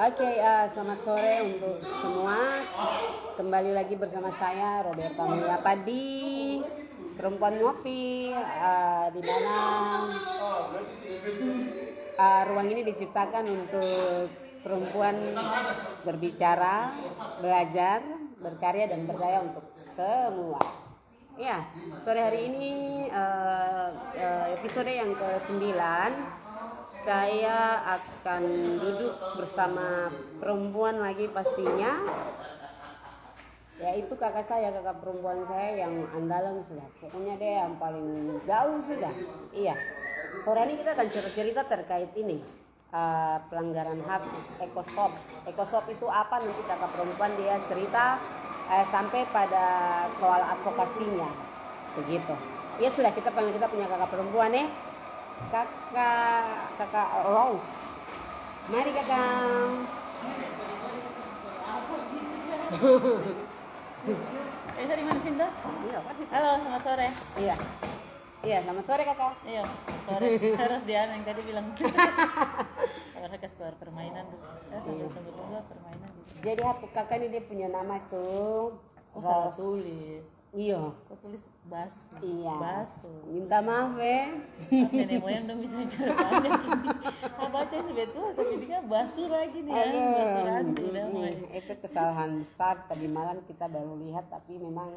Oke, selamat sore untuk semua. Kembali lagi bersama saya Roberta Mulyapa di Perempuan Ngopi, di mana ruang ini diciptakan untuk perempuan berbicara, belajar, berkarya dan berdaya untuk semua. Ya, sore hari ini episode yang ke-9. Saya akan duduk bersama perempuan lagi pastinya, yaitu kakak perempuan saya yang andalan sudah. Pokoknya dia yang paling jauh sudah. Iya, sore ini kita akan cerita terkait ini, pelanggaran hak ekosop. Ekosop itu apa? Nanti kakak perempuan dia cerita sampai pada soal advokasinya, begitu. Ya sudah, kita panggil kita punya kakak perempuan kakak Rose. Mari kakak. Dari mana Sinta? Iya, pasti. Halo, selamat sore. Iya. Iya, selamat sore kakak. Iya, sore. Harus Diana yang tadi bilang. Kalau mereka keluar permainan tuh. Sambil tunggu-tunggu permainan gitu. Jadi kakak ini dia punya nama tuh. Kok salah tulis? Iya. Kok tulis basu? Iya. Basu. Minta maaf Nenek moyang dong bisa bicara banyak ini. Baca sebetulnya tapi dia basu lagi nih ya. Basu rantu udah mulai. Itu kesalahan besar, tadi malam kita baru lihat tapi memang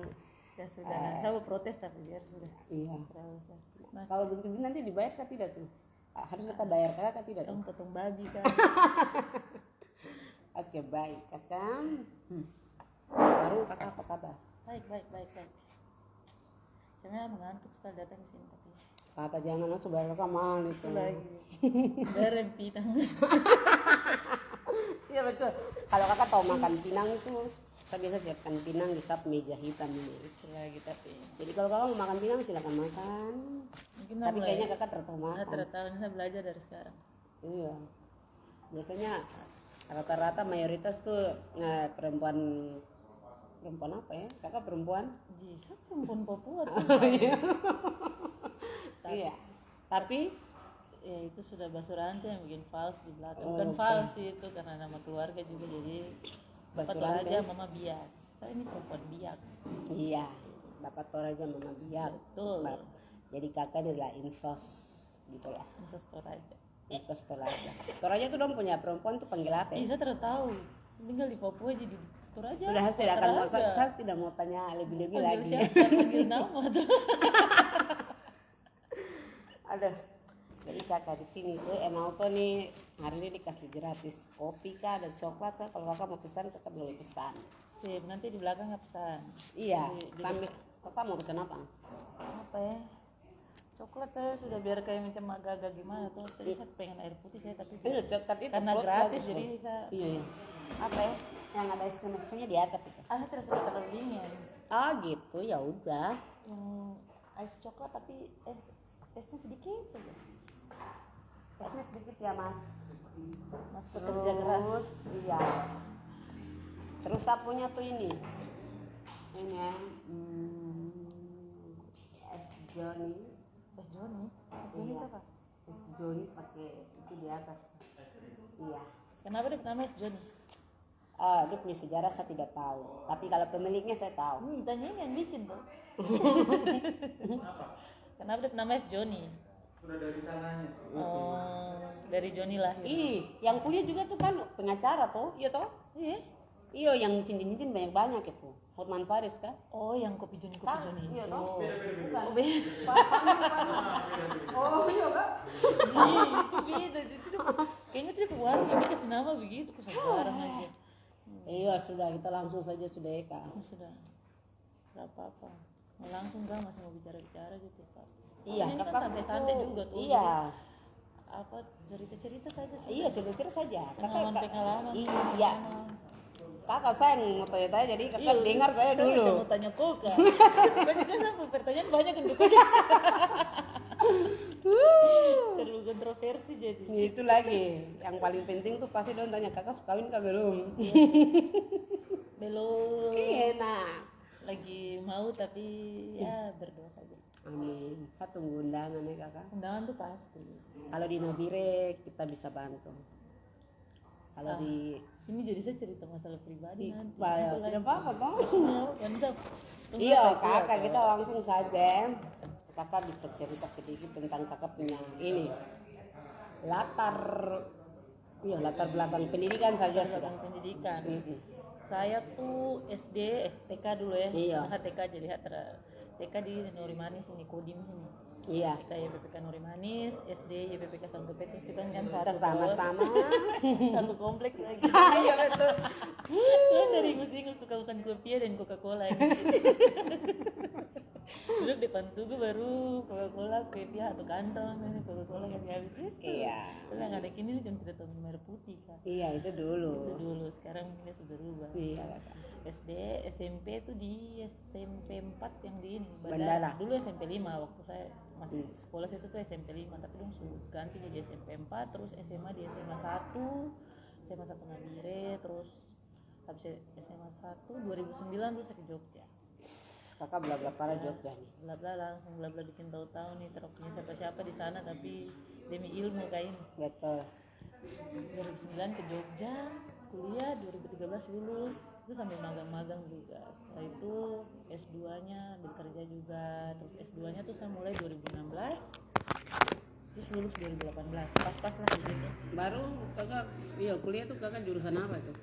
Ya sudah, saya protes tapi biar sudah. Iya. Nah, Kalau begitu nanti dibayar kah tidak tuh? Harus kita bayar kah tidak tuh? potong babi kan. Oke, baik kakak. Baru kakak apa kabar? Baik. Saya mengantuk sekali datang ke sini tapi Kakak jangan langsung bayar kakak mahal itu. lagi berem pinang. Iya betul. Kalau kakak tahu makan pinang itu, saya biasa siapkan pinang di sap meja hitam ini. Itu lagi tapi Jadi kalau kakak mau makan pinang silakan makan. mungkin Tapi kayaknya kakak tertahu makan. tertahu saya belajar dari sekarang. Iya. Biasanya rata-rata mayoritas tuh perempuan apa ya? Kakak perempuan? Saya perempuan Papua tuh. Iya. Tapi Ya itu sudah basuranti yang bikin fals di belakang. Bukan fals sih, itu karena nama keluarga juga jadi Bapak Basuranti. Toraja Mama Biak. Saya ini perempuan biak. iya, Bapak Toraja Mama Biak. Betul. Jadi kakak ini adalah insos gitu lah. Insos Toraja. Insos Toraja. Toraja tuh dong punya perempuan tuh panggil apa ya? Saya tidak tahu. Tinggal di Papua jadi Toraja. Sudah saya tidak akan mau, saya tidak mau tanya lebih-lebih Panggil lagi. siapa? Panggil nama tuh. Aduh. Jadi kakak di sini tuh Enalko nih hari ini dikasih gratis kopi kah, ada coklat kah? Kalau kakak mau pesan kakak boleh pesan. Sip, nanti di belakang nggak pesan. Iya. Sambil kakak mau pesan apa? Apa ya? Coklat ya sudah biar kayak macam agak-agak gimana tuh. Tadi saya pengen air putih saya tapi Iya coklat itu karena float gratis bagus jadi loh. saya Iya. Apa ya? Yang ada es krimnya di atas itu. saya terus terlalu dingin. Oh gitu, ya udah. Yang es coklat tapi esnya sedikit saja. Esnya sedikit ya mas. Mas pekerja keras. Iya. Terus sapunya tuh ini ya. Es Johnny. Es Joni. Es Joni itu apa? Es Johnny pakai itu di atas. Iya. Kenapa dia nama es Joni? Dia punya sejarah saya tidak tahu. Tapi kalau pemiliknya saya tahu. Tanyain yang bikin tuh. Kenapa dia nama es Joni? Sudah dari sananya. Oh, dari Joni lahir. Yang punya juga tuh kan pengacara tuh, iya toh? Iya. Iya, yang cincin-cincin banyak-banyak itu. Hotman Paris kan? Oh, yang kopi Joni. Iya toh? Oh. Bukan. Oh, Oh iya kak? itu beda. Kayaknya dia pewarna ini kasih nama begitu ke sembarang aja. Iya sudah, kita langsung saja sudah ya kak. Sudah. Gak apa-apa. Mau langsung gak masih mau bicara-bicara gitu Pak. Iya, Ini kan kakak santai-santai tuh, juga tuh. Iya. Apa cerita-cerita saja sudah. Iya, cerita saja. Pengalaman. Iya. Kakak saya yang mau tanya-tanya, jadi kakak dengar saya Saya dulu. mau tanya Koka. Banyak kan sampai pertanyaan banyak untuk terlalu kontroversi jadi. Itu lagi, yang paling penting tuh pasti dong tanya kakak suka kawin kah belum? Belum. Iya, nah. Lagi mau tapi ya berdoa saja. Amin. Saya tunggu undangan ya kakak. Undangan tuh pasti. Kalau di Nabire kita bisa bantu. Kalau di ini jadi saya cerita masalah pribadi nanti. tidak apa-apa toh. Kan bisa. Iya kakak, kita langsung saja. Kakak bisa cerita sedikit tentang kakak punya ini latar belakang pendidikan saja sudah. Pendidikan. Saya tuh SD, TK dulu ya. Iya. TK jadi TK di Nuri Manis ini Kodim ini. Iya. TK YPPK Nuri Manis, SD YPPK Santo Petrus, kita kan Kita satu sama-sama. satu kompleks lagi. Iya betul. Kan dari ingus-ingus tukang kopi dan Coca-Cola ini. Duduk depan tugu baru Coca-Cola, kopi atau kantong ini Coca-Cola yang habis. Iya. Kalau yang ada kini kan tidak tahu merah putih kan. Iya itu dulu. Itu dulu, sekarang ini sudah berubah. Iya kakak. SD, SMP itu di SMP 4 yang di ini Bandara. Dulu SMP 5 waktu saya masih sekolah itu tuh SMP 5, tapi dong sudah ganti jadi SMP 4, terus SMA di SMA 1, SMA 1 Nabire, terus habis SMA 1 2009 terus saya ke Jogja. Kakak bela-bela para Jogja nih. Langsung bikin tahu-tahu nih terus punya siapa-siapa di sana tapi demi ilmu kayak ini. Betul. 2009 ke Jogja, kuliah 2013 lulus, itu sambil magang-magang juga. Setelah itu S2-nya bekerja juga, terus S2-nya tuh saya mulai 2016, terus lulus 2018, pas-pas lah gitu. Baru kakak, iya kuliah tuh kakak jurusan apa tuh?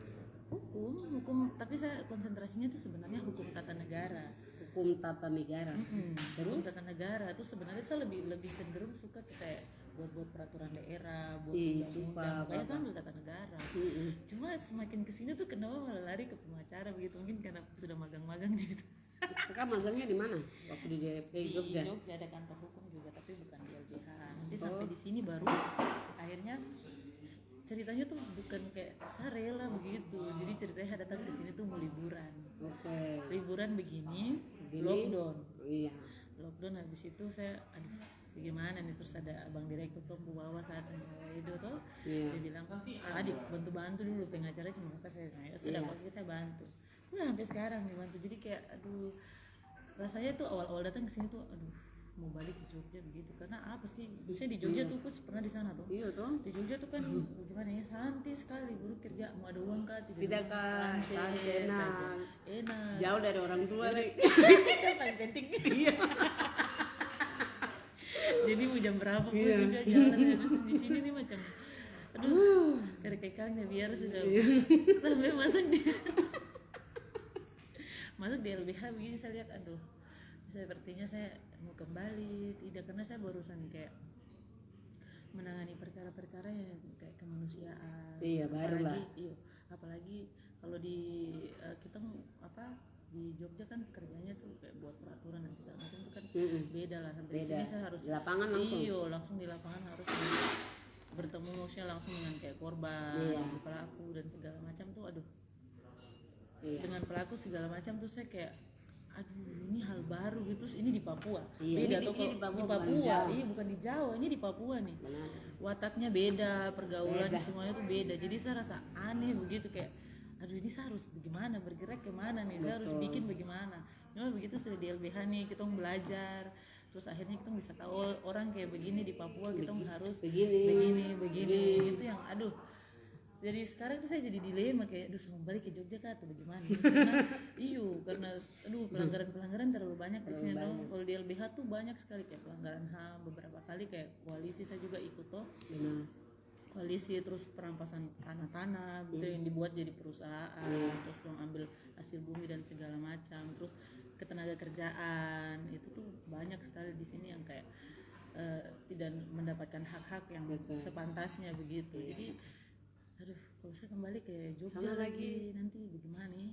Hukum, tapi saya konsentrasinya tuh sebenarnya hukum tata negara. Hukum tata negara. Hukum tata negara itu sebenarnya saya lebih cenderung suka kayak buat peraturan daerah, buat undang-undang. Kayak saya ambil tata negara. Cuma semakin kesini tuh kenapa malah lari ke pengacara begitu, mungkin karena sudah magang-magang gitu. Kakak magangnya di mana? Waktu di Jogja. Di Jogja ada kantor hukum juga, tapi bukan di LBH. Nanti sampai di sini baru akhirnya ceritanya tuh bukan kayak saya rela begitu. Jadi ceritanya datang ke sini tuh mau liburan. Oke. Liburan begini. Lockdown. Iya. Lockdown habis itu saya bagaimana nih, terus ada abang direktur tuh bawa saat itu tuh dia bilang adik bantu dulu pengacara cuma muka saya sudah kita bantu. Udah sampai sekarang nih bantu, jadi kayak aduh rasanya tuh awal datang ke sini tuh aduh mau balik ke Jogja begitu, karena apa sih misalnya di Jogja tuh coach pernah di sana tuh. Iya tuh. Di Jogja tuh kan gimana ya, santai sekali, guru kerja mau ada uang kah tidak kah, santai enak jauh dari orang tua lagi. itu paling penting. Iya. Jadi mau jam berapa pun juga jalan terus di sini nih macam aduh kerek-kereknya biar sudah sampai masuk di LBH begini saya lihat aduh sepertinya saya mau kembali tidak, karena saya barusan kayak menangani perkara-perkara yang kayak kemanusiaan. Iya baru lah. Apalagi kalau di kita di Jogja kan kerjanya tuh kayak buat peraturan dan segala macam itu kan beda lah. Sampai di sini saya harus di lapangan langsung. Langsung di lapangan harus bertemu maksudnya langsung dengan kayak korban, pelaku dan segala macam tuh aduh. Dengan pelaku segala macam tuh saya kayak aduh ini hal baru gitu, terus ini di Papua. Beda tuh kalau di Papua, bukan di Jawa, ini di Papua nih. Benar. Wataknya beda, pergaulan semuanya tuh beda. Jadi saya rasa aneh begitu kayak aduh ini saya harus bagaimana, bergerak kemana nih, saya harus bikin bagaimana. Cuma begitu sudah di LBH nih kita belajar, terus akhirnya kita bisa tahu orang kayak begini di Papua, kita harus begini itu yang aduh. Jadi sekarang tuh saya jadi dilema kayak aduh sama balik ke Jogja kah atau bagaimana. Karena aduh pelanggaran terlalu banyak di sini tuh. Kalau di LBH tuh banyak sekali kayak pelanggaran HAM, beberapa kali kayak koalisi saya juga ikut tuh. Koalisi terus perampasan tanah-tanah gitu yang dibuat jadi perusahaan, terus yang ambil hasil bumi dan segala macam, terus ketenaga kerjaan itu tuh banyak sekali di sini yang kayak tidak mendapatkan hak-hak yang sepantasnya begitu. Jadi aduh kalau saya kembali ke Jogja lagi nanti bagaimana nih?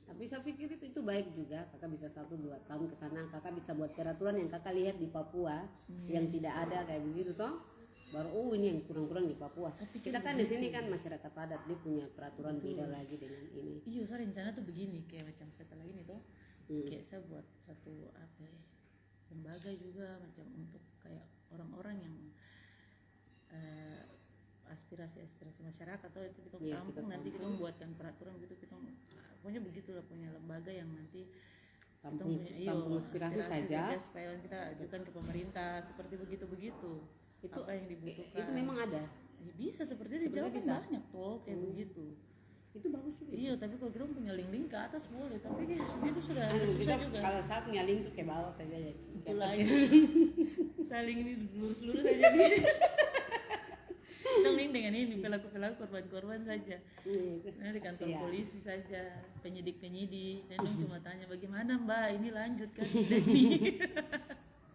Tapi saya pikir itu baik juga, kakak bisa 1-2 tahun ke sana, kakak bisa buat peraturan yang kakak lihat di Papua yang tidak ada kayak begitu toh. Baru ini yang kurang-kurang di Papua. Kita kan di sini kan masyarakat adat, dia punya peraturan beda lagi dengan ini. Iya, saya rencana tuh begini, kayak macam setelah ini tuh kayak saya buat satu lembaga juga macam untuk kayak orang-orang yang aspirasi masyarakat atau itu kita tampung nanti kita membuatkan peraturan gitu, kita pokoknya begitulah, punya lembaga yang nanti tampung aspirasi saja supaya kita ajukan ke pemerintah seperti begitu itu apa yang dibutuhkan. Itu memang ada Ya bisa seperti di Jawa kan bisa. banyak toh kayak begitu. Itu bagus juga. Iya, tapi kalau kita punya link-link ke atas boleh, tapi kayak itu sudah Kita susah juga. kalau saat nyaling tuh ke bawah saja ya. Itulah aja. Saling ini lurus-lurus aja. Kita link dengan ini pelaku-pelaku korban-korban saja. Nah, di kantor polisi saja, penyidik-penyidik, dan dong cuma tanya bagaimana Mbak, ini lanjut kan ini.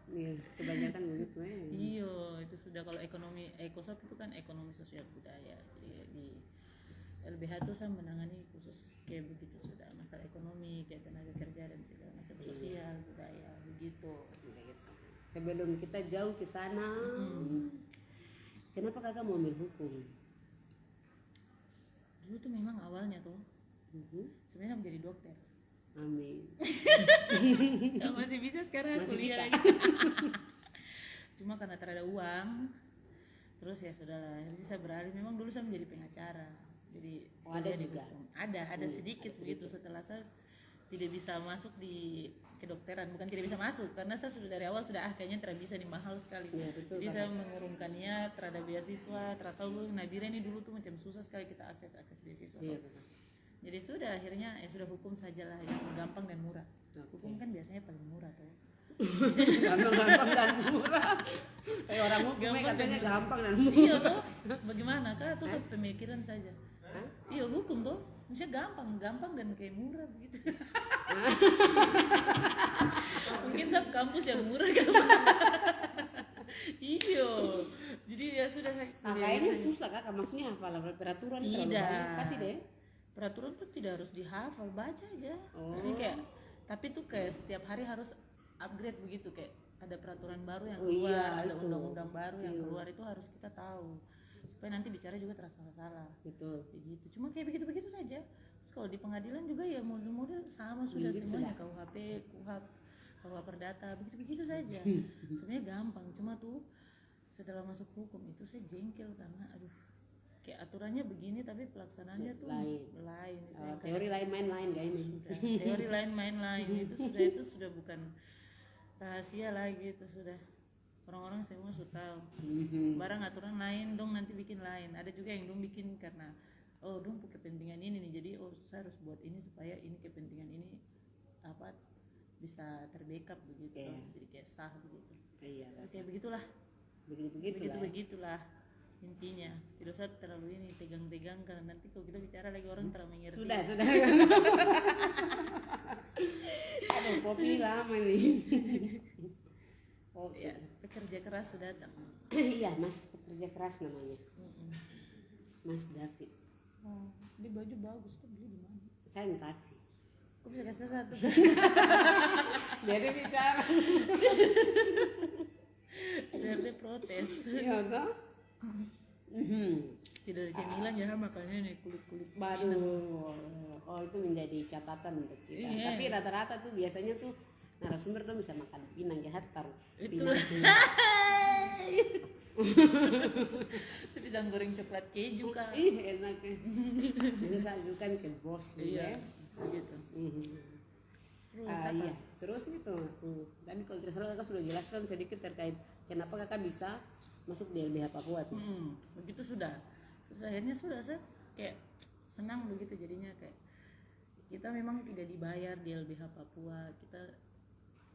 Iya, kebanyakan begitu ya. Iya, itu sudah kalau ekonomi ekosop itu kan ekonomi sosial budaya. Jadi di LBH itu saya menangani khusus kayak begitu sudah masalah ekonomi kayak tenaga kerja dan segala macam sosial budaya begitu. Sebelum kita jauh ke sana, kenapa kakak mau ambil hukum? Dulu tuh memang awalnya tuh sebenarnya menjadi dokter. Amin. Kalau masih bisa sekarang Masih kuliah bisa. lagi. Cuma karena terada uang, terus ya sudahlah. Jadi saya beralih. Memang dulu saya menjadi pengacara. Jadi ada kuliah di juga? hukum. Ada sedikit begitu. Setelah saya tidak bisa masuk di kedokteran, bukan tidak bisa masuk karena saya sudah dari awal sudah kayaknya tidak bisa nih, mahal sekali. Ya, betul, jadi saya mengurungkan niat terhadap beasiswa. Tahu Nabira ini dulu tuh macam susah sekali kita akses beasiswa. Iya, Jadi sudah akhirnya ya sudah hukum sajalah yang gampang dan murah. Hukum kan biasanya paling murah tuh. gampang dan murah. Orang hukum katanya gampang dan murah. Iya tuh. Bagaimana kak? Tuh pemikiran saja. Iya hukum tuh. Maksudnya gampang dan kayak murah begitu. Mungkin sab kampus yang murah kan. Iya. Jadi ya sudah saya. Kayaknya susah kak. Maksudnya hafal peraturan terlalu banyak. Kan tidak ya? Peraturan tuh tidak harus dihafal, baca aja. Maksudnya kayak, tapi tuh kayak setiap hari harus upgrade begitu, kayak ada peraturan baru yang keluar, ada undang-undang baru yang keluar, itu harus kita tahu supaya nanti bicara juga terasa salah. Betul. Begitu. Cuma kayak begitu-begitu saja. Terus kalau di pengadilan juga ya model-model sama sudah semuanya, KUHP, KUHP, KUHP Perdata, begitu-begitu saja. Sebenarnya gampang, cuma tuh setelah masuk hukum itu saya jengkel karena aduh kayak aturannya begini tapi pelaksanaannya tuh lain. Teori lain main lain kayak ini. Teori lain main lain itu sudah bukan rahasia lagi, itu sudah orang-orang semua sudah tahu. Barang aturan lain dong nanti bikin lain. Ada juga yang dong bikin karena dong kepentingan ini nih, jadi saya harus buat ini supaya ini kepentingan ini apa bisa terbackup begitu. Jadi kayak sah begitu. Iya. Kayak begitulah. Begitulah. Intinya tidak usah terlalu ini tegang-tegang karena nanti kalau kita bicara lagi orang terlalu mengerti. Sudah. Aduh, kopi lama nih. Ya, pekerja keras sudah datang. Iya, Mas pekerja keras namanya. Mas David. Dia baju bagus tuh, beli di mana? Saya yang kasih. Kok bisa kasih satu? Biar dia bicara. Biar dia protes. Iya toh? Tidak ada cemilan ya makanya nih kulit-kulit. Baru. Itu menjadi catatan untuk kita. Tapi rata-rata tuh biasanya tuh narasumber tuh bisa makan pinang jahat taruh pinang. Saya bisa goreng coklat keju kan. Enaknya. Bisa sajukan ke bos gitu ya. Begitu. Iya. Terus itu. Tadi kalau tidak salah kakak sudah jelaskan sedikit terkait kenapa kakak bisa masuk di LBH Papua tuh. Begitu sudah. Terus akhirnya sudah saya kayak senang begitu jadinya, kayak kita memang tidak dibayar di LBH Papua, kita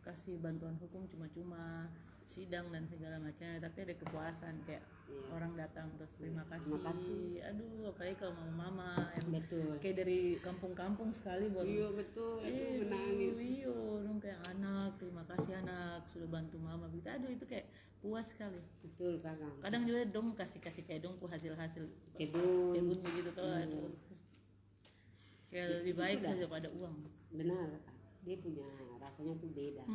kasih bantuan hukum cuma-cuma, sidang dan segala macamnya, tapi ada kepuasan kayak orang datang terus terima kasih. Aduh, apalagi kalau mama-mama yang kayak dari kampung-kampung sekali buat betul. Menangis. Dong kayak anak, terima kasih anak sudah bantu mama gitu. Aduh itu kayak puas sekali. Betul kakak. Kadang juga dong kasih kayak dong hasil kebun begitu tuh. Aduh. Kayak lebih baik saja pada uang. Benar. Dia punya rasanya tuh beda.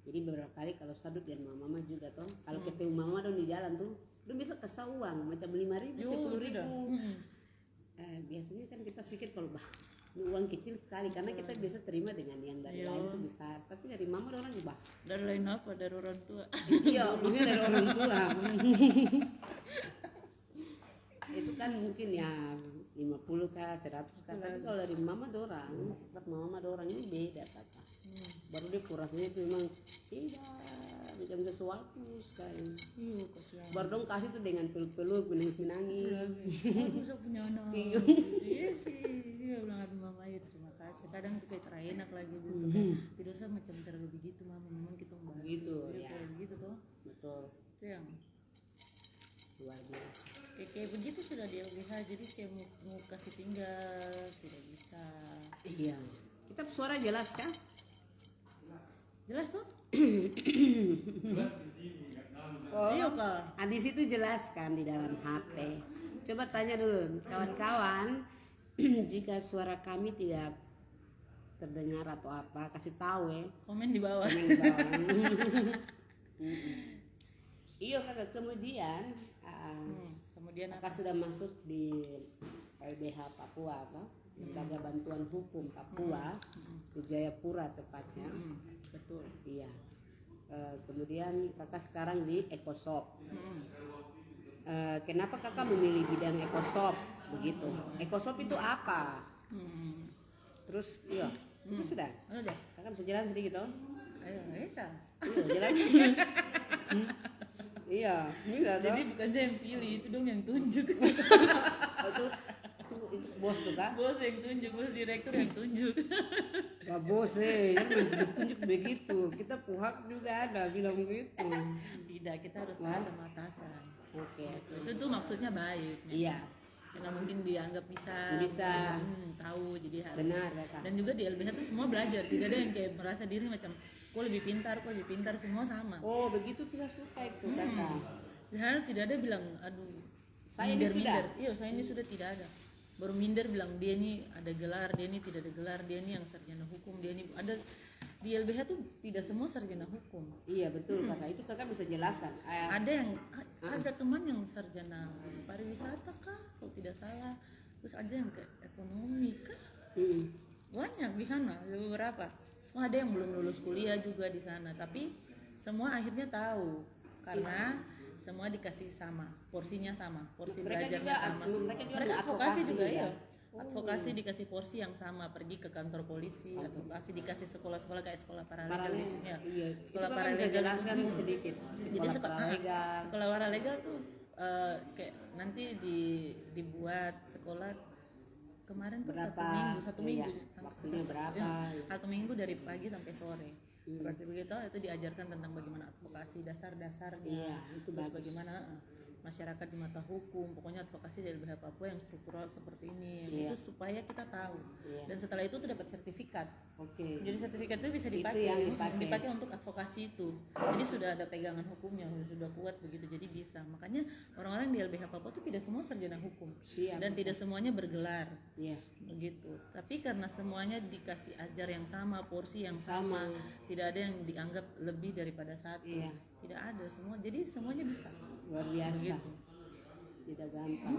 Jadi beberapa kali kalau sadut dan mama juga toh, kalau ketemu mama dong di jalan tuh, dong bisa kasih uang macam 5.000, 10.000. Biasanya kan kita pikir kalau ini uang kecil sekali karena kita biasa terima dengan yang dari lain itu besar, tapi dari mama orang juga. Dari lain apa? Dari orang tua. Iya, maksudnya dari orang tua. Itu kan mungkin ya 50 kah, 100 kah, tapi kalau dari mama dorang, mama dorang ini beda kakak. Baru dia kurasnya itu memang tidak macam sesuatu sekali. Iya kasihan. Baru dong kasih tuh dengan peluk-peluk, menangis-menangis. Aku bisa punya anak. Iya. Iya sih. Dia bilang aduh mama ya terima kasih. Kadang tuh kayak terenak lagi gitu kan. Tidak usah macam terlalu begitu mama. Memang kita mau bantu. Begitu, Iya, ya. kayak begitu tuh. Betul, Itu yang luar biasa. kayak begitu sudah di LBH jadi kayak mau kasih tinggal tidak bisa. Iya. Kita suara jelas kan? Jelas tuh? Oh, Iya kak. di situ jelas kan di dalam HP. Coba tanya dulu kawan-kawan, jika suara kami tidak terdengar atau apa, kasih tahu ya. Komen di bawah. Komen di bawah. Iya kakak, kemudian Kemudian apa? kakak sudah masuk di LBH Papua apa? Lembaga Bantuan Hukum Papua di Jayapura tepatnya. Betul. Iya. Kemudian kakak sekarang di Ekosop. Kenapa kakak memilih bidang Ekosop begitu? Ekosop itu apa? Terus iya, itu sudah. Udah. Kakak bisa jalan sedikit toh? Ayo bisa. Iya, jalan. Iya, bisa toh. Jadi bukan saya yang pilih, itu dong yang tunjuk. Oh, itu bos tuh kak? Bos yang tunjuk, bos direktur yang tunjuk. Wah bos jangan tunjuk-tunjuk begitu. Kita puhak juga ada bilang begitu. Tidak, kita harus taat sama atasan. Oke. Itu tuh maksudnya baik. Iya, Karena mungkin dianggap bisa. Tahu jadi harus. benar kakak. Dan juga di LBH tuh semua belajar, tidak ada yang kayak merasa diri macam kok lebih pintar, semua sama. Oh begitu kita suka itu kakak. Padahal tidak ada bilang aduh Saya ini minder. Iya, saya ini sudah tidak ada. Baru minder bilang dia ini ada gelar, dia ini tidak ada gelar, dia ini yang sarjana hukum, dia ini ada di LBH tuh tidak semua sarjana hukum. Iya betul kakak, itu kakak bisa jelaskan. Ada yang ada teman yang sarjana pariwisata kah kalau tidak salah. Terus ada yang ke ekonomi kah? Banyak di sana, ada beberapa. Oh, ada yang belum lulus kuliah juga di sana, tapi semua akhirnya tahu karena semua dikasih sama, porsinya sama, porsi Mereka belajarnya juga- sama. mereka juga ada advokasi advokasi juga juga. ya. Advokasi dikasih porsi yang sama, pergi ke kantor polisi, advokasi dikasih sekolah-sekolah kayak sekolah paralegal di sini ya. Iya. Itu Sekolah kakak bisa paralegal. jelaskan sedikit. Jadi Sekolah paralegal. sekolah paralegal tuh kayak nanti dibuat sekolah kemarin tuh Berapa? satu Iya. minggu. Waktunya berapa? Satu minggu dari pagi sampai sore. Seperti begitu itu diajarkan tentang bagaimana advokasi, dasar-dasarnya, Iya, itu terus bagus. bagaimana masyarakat di mata hukum, pokoknya advokasi dari LBH Papua yang struktural seperti ini, Iya. itu supaya kita tahu. Iya. Dan setelah itu tuh dapat sertifikat. Oke. Jadi sertifikat itu bisa Itu dipakai, yang dipakai. untuk advokasi itu. Jadi sudah ada pegangan hukumnya, sudah kuat begitu, jadi bisa. Makanya orang-orang di LBH Papua itu tidak semua sarjana hukum Siap. dan tidak semuanya bergelar Iya. begitu. Tapi karena semuanya dikasih ajar yang sama, porsi yang sama, tidak ada yang dianggap lebih daripada satu. Iya. Tidak ada semua. Jadi semuanya bisa. Luar biasa. Begitu. Tidak gampang.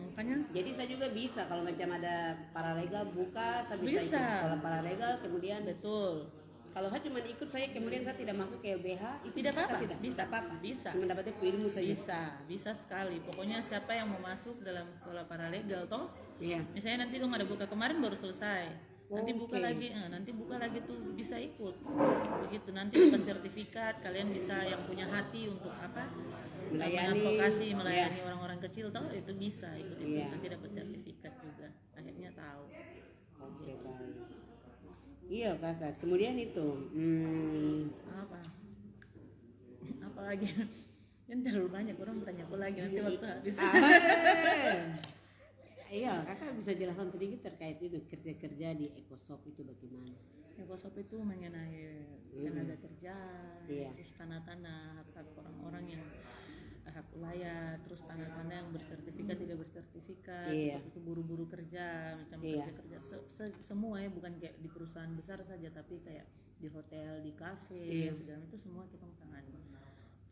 Makanya Jadi saya juga bisa kalau macam ada paralegal buka, saya bisa, Bisa. ikut sekolah paralegal. Kemudian betul. kalau saya cuma ikut saya kemudian saya tidak masuk ke LBH, itu Tidak bisa apa-apa. tidak? Bisa. Tidak apa-apa. Bisa. Cuma dapatnya ilmu saja. Bisa sekali. Pokoknya siapa yang mau masuk dalam sekolah paralegal toh, Iya. misalnya nanti dong ada buka kemarin baru selesai. Nanti buka Oke. lagi, tuh bisa ikut. Begitu nanti dapat sertifikat, kalian bisa yang punya hati untuk apa? Melayani. Advokasi, melayani orang-orang kecil toh itu bisa ikut itu. Iya. Nanti dapat sertifikat juga. Akhirnya tahu. Oke, baik. Iya kakak. Kemudian itu, Apa? Apa lagi? Kan terlalu banyak orang bertanya apa lagi nanti waktu habis. Iya kakak bisa jelaskan sedikit terkait itu kerja-kerja di Ekosop itu bagaimana? Ekosop itu mengenai tenaga kerja, Iya. terus tanda-tanda hak-hak orang-orang yang hak wilayah, terus tanda-tanda yang bersertifikat tidak bersertifikat, Iya. seperti itu buru-buru kerja, macam Iya. kerja semua ya, bukan kayak di perusahaan besar saja, tapi kayak di hotel, di kafe, Iya. segala itu semua kita tangani.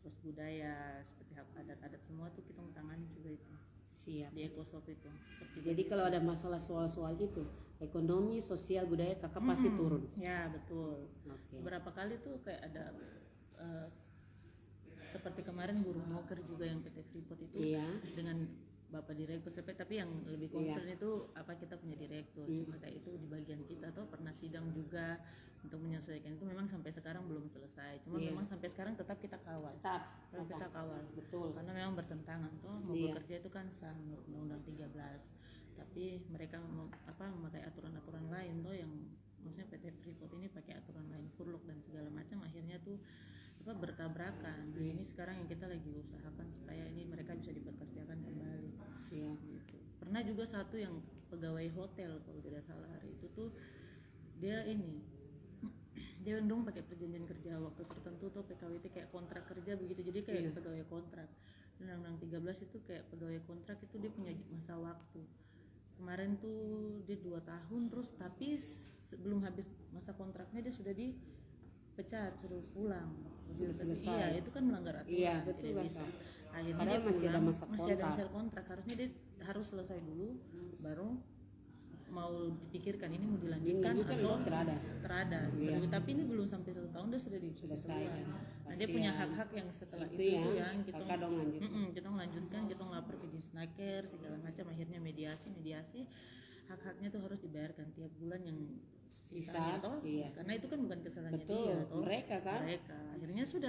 Terus budaya, seperti hak adat-adat semua tuh kita tangani juga itu Siap. di Ekosop itu. Seperti Jadi kalau ada masalah soal-soal itu, ekonomi, sosial, budaya kakak pasti turun. ya betul. Oke. Beberapa kali tuh kayak ada seperti kemarin guru moker juga yang PT Freeport itu Iya. dengan bapak direktur tapi yang lebih concern itu apa kita punya direktur. Cuma kayak itu di bagian kita tuh pernah sidang juga untuk menyelesaikan itu, memang sampai sekarang belum selesai. Cuma memang sampai sekarang tetap kita kawal. Kita kawal. Betul. Karena memang bertentangan tuh mau bekerja itu kan sah menurut Undang-Undang 13. Tapi mereka memakai aturan-aturan lain tuh yang maksudnya PT Freeport ini pakai aturan lain, furlock dan segala macam, akhirnya tuh bertabrakan. Nah, ini sekarang yang kita lagi usahakan supaya ini mereka bisa dipekerjakan kembali. Gitu. Pernah juga satu yang pegawai hotel kalau tidak salah hari itu tuh dia dong pakai perjanjian kerja waktu tertentu tuh PKWT kayak kontrak kerja begitu, jadi kayak pegawai kontrak. Undang-Undang 13 itu kayak pegawai kontrak itu dia punya masa waktu. Kemarin tuh dia 2 tahun terus, tapi sebelum habis masa kontraknya dia sudah dipecat, suruh pulang. Sudah selesai. Iya, itu kan melanggar aturan. Iya, betul kan. Akhirnya padahal dia masih pulang, ada masa kontrak. Harusnya dia harus selesai dulu baru mau dipikirkan ini mau dilanjutkan atau terada. Tapi ini belum sampai 1 tahun dia sudah selesai. Nah, dia punya hak-hak yang setelah itu yang kita lanjutkan, kita ngelapor ke Disnaker segala macam, akhirnya mediasi hak-haknya tuh harus dibayarkan tiap bulan yang sisanya karena itu kan bukan kesalahannya dia mereka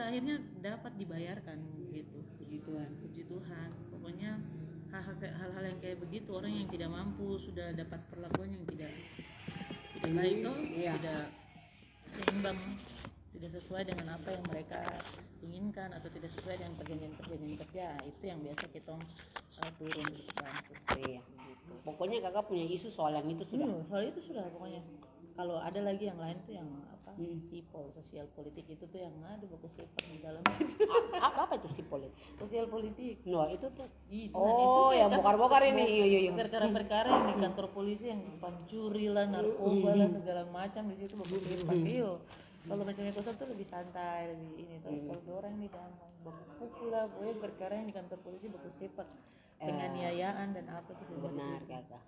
akhirnya dapat dibayarkan gitu. Puji Tuhan. Pokoknya hal-hal yang kayak begitu, orang yang tidak mampu sudah dapat perlakuan yang tidak baik tidak seimbang, tidak sesuai dengan apa yang mereka inginkan atau tidak sesuai dengan perjanjian kerja, itu yang biasa kita turun bantu. Pokoknya kakak punya isu soal yang itu sudah. Soal itu sudah pokoknya. Kalau ada lagi yang lain tuh yang sipol, sosial politik itu tuh yang ada buku sepak di dalam situ. Apa itu sipol? Sosial politik. No, itu tuh. Itu yang bokar-bokar ini. Iya. Perkara-perkara yang di kantor polisi yang pancuri lah, narkoba lah segala macam di situ buku sepak. Kalau macam Ekosop tuh lebih santai, lebih ini tuh. Kalau orang ini damai, buku pukul lah, pokoknya perkara yang di kantor polisi buku sepak, penganiayaan dan apa tuh benar kakak.